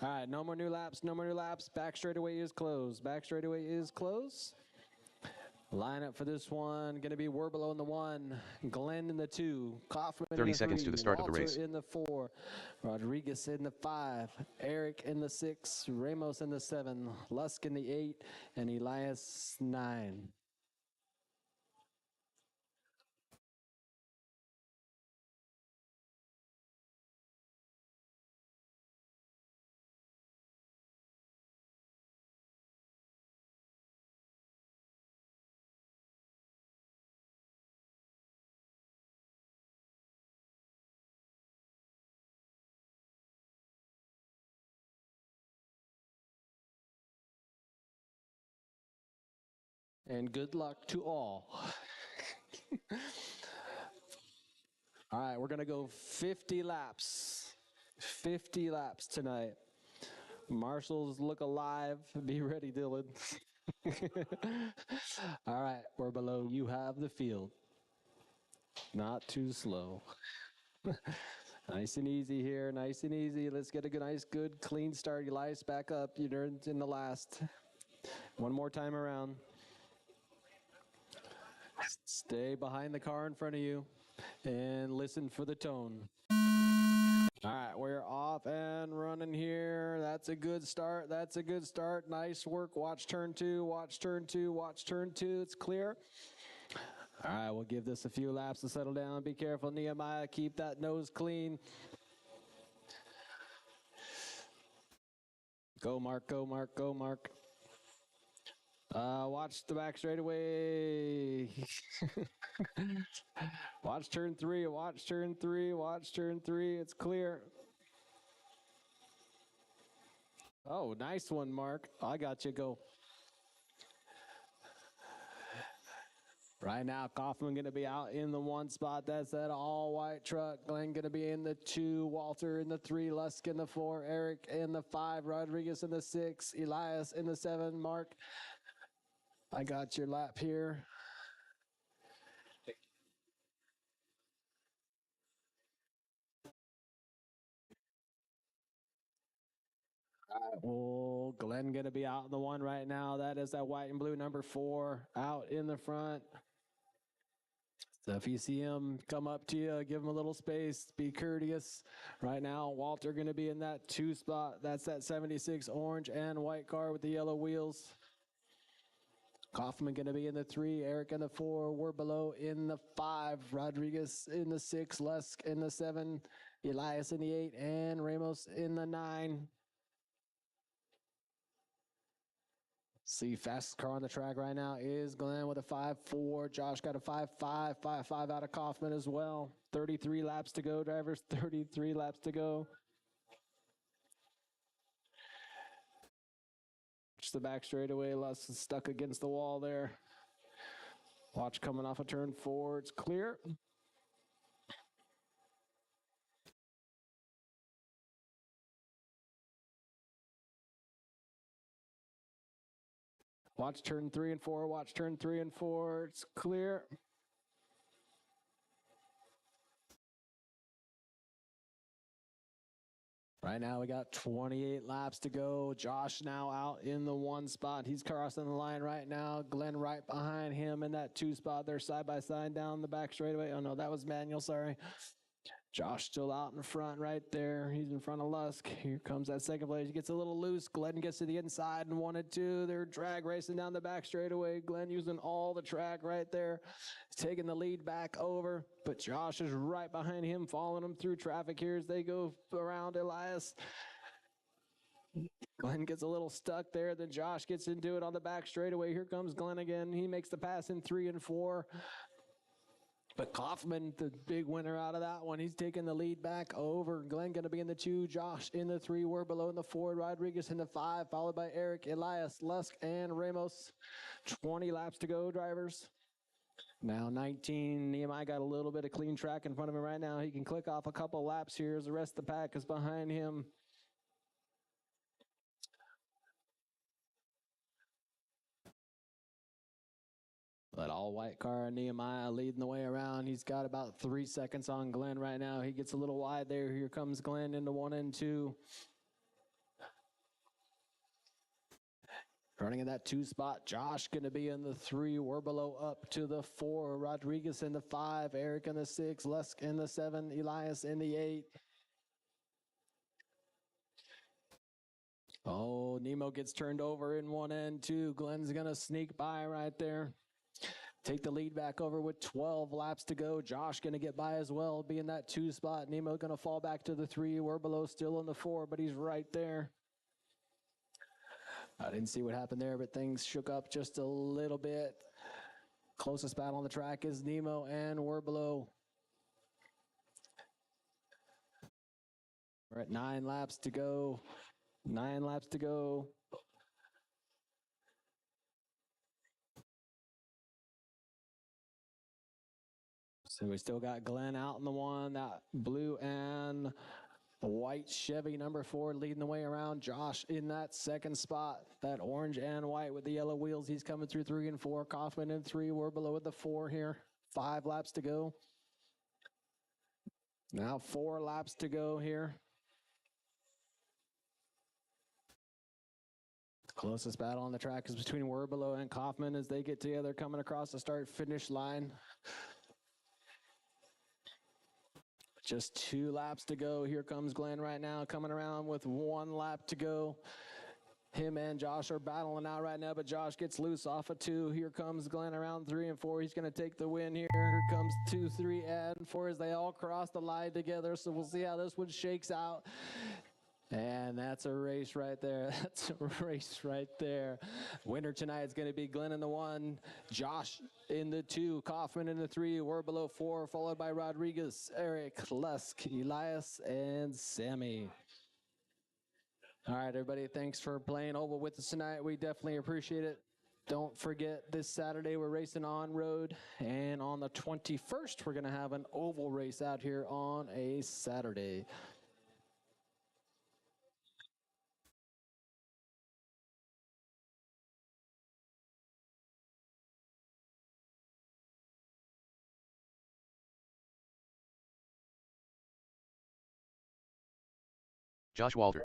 All right, no more new laps. No more new laps. Back straightaway is closed. Back straightaway is closed. Lineup for this one going to be Warblow in the 1, Glenn in the 2, Kaufman 30 in the seconds 3, to the start of the Walter race. in the 4, Rodriguez in the 5, Eric in the 6, Ramos in the 7, Lusk in the 8, and Elias 9. And good luck to all. All right, we're going to go 50 laps. 50 laps tonight. Marshals look alive. Be ready, Dylan. All right, we're below. You have the field. Not too slow. Nice and easy here. Nice and easy. Let's get a good, nice, good, clean start. Elias, back up. You're in the last. One more time around. Stay behind the car in front of you and listen for the tone. All right, we're off and running here. That's a good start. That's a good start. Nice work. Watch turn 2. Watch turn 2. Watch turn 2. It's clear. All right, we'll give this a few laps to settle down. Be careful, Nehemiah. Keep that nose clean. Go, Mark. Go, Mark. Go, Mark. Watch the back straightaway. Watch turn 3. Watch turn 3. Watch turn 3. It's clear. Oh, nice one, Mark. I got you. Go. Right now, Kaufman going to be out in the 1 spot. That's that all-white truck. Glenn going to be in the 2. Walter in the 3. Lusk in the 4. Eric in the 5. Rodriguez in the 6. Elias in the 7. Mark, I got your lap here. Oh, Glenn going to be out in the 1 right now. That is that white and blue number 4 out in the front. So if you see him come up to you, give him a little space, be courteous. Right now, Walter going to be in that 2 spot. That's that 76 orange and white car with the yellow wheels. Kaufman going to be in the 3, Eric in the 4, Warblow in the 5, Rodriguez in the 6, Lusk in the 7, Elias in the 8, and Ramos in the 9. See, fastest car on the track right now is Glenn with a 5.4. Josh got a 5.5, 5.5 out of Kaufman as well. 33 laps to go, drivers, 33 laps to go. Watch the back straightaway. Lusk is stuck against the wall there. Watch coming off of turn 4. It's clear. Watch turn 3 and 4. Watch turn 3 and 4. It's clear. Right now, we got 28 laps to go. Josh now out in the 1 spot. He's crossing the line right now. Glenn right behind him in that 2 spot. They're side by side down the back straightaway. Oh, no, that was Manuel. Sorry. Josh still out in front right there. He's in front of Lusk. Here comes that second place. He gets a little loose. Glenn gets to the inside and 1 and 2. They're drag racing down the back straightaway. Glenn using all the track right there. He's taking the lead back over, but Josh is right behind him, following him through traffic here as they go around Elias. Glenn gets a little stuck there. Then Josh gets into it on the back straightaway. Here comes Glenn again. He makes the pass in 3 and 4. But Kaufman, the big winner out of that one, he's taking the lead back over. Glenn going to be in the 2, Josh in the 3, we're below in the 4, Rodriguez in the 5, followed by Eric, Elias, Lusk, and Ramos. 20 laps to go, drivers. Now 19, Nehemiah got a little bit of clean track in front of him right now. He can click off a couple laps here as the rest of the pack is behind him. That all-white car, Nehemiah leading the way around. He's got about 3 seconds on Glenn right now. He gets a little wide there. Here comes Glenn into 1 and 2. Running in that 2 spot, Josh going to be in the 3. We're below up to the 4. Rodriguez in the 5. Eric in the 6. Lusk in the 7. Elias in the 8. Oh, Nemo gets turned over in 1 and 2. Glenn's going to sneak by right there. Take the lead back over with 12 laps to go. Josh going to get by as well, be in that 2 spot. Nemo going to fall back to the 3. We're below still in the 4, but he's right there. I didn't see what happened there, but things shook up just a little bit. Closest battle on the track is Nemo and we're below. We're at 9 laps to go. 9 laps to go. So we still got Glenn out in the 1, that blue and white Chevy number 4 leading the way around. Josh in that 2nd spot, that orange and white with the yellow wheels. He's coming through 3 and 4. Kaufman in 3. We're below at the 4 here. 5 laps to go. Now 4 laps to go here. Closest battle on the track is between Werbelow and Kaufman as they get together coming across the start-finish line. Just 2 laps to go. Here comes Glenn right now, coming around with 1 lap to go. Him and Josh are battling out right now, but Josh gets loose off of 2. Here comes Glenn around 3 and 4. He's going to take the win here. Here comes 2, 3, and 4 as they all cross the line together. So we'll see how this one shakes out. And that's a race right there. That's a race right there. Winner tonight is going to be Glenn in the 1, Josh in the 2, Kaufman in the 3, we're below 4, followed by Rodriguez, Eric, Lusk, Elias, and Sammy. All right, everybody, thanks for playing oval with us tonight. We definitely appreciate it. Don't forget, this Saturday we're racing on road, and on the 21st we're going to have an oval race out here on a Saturday. Josh Walter.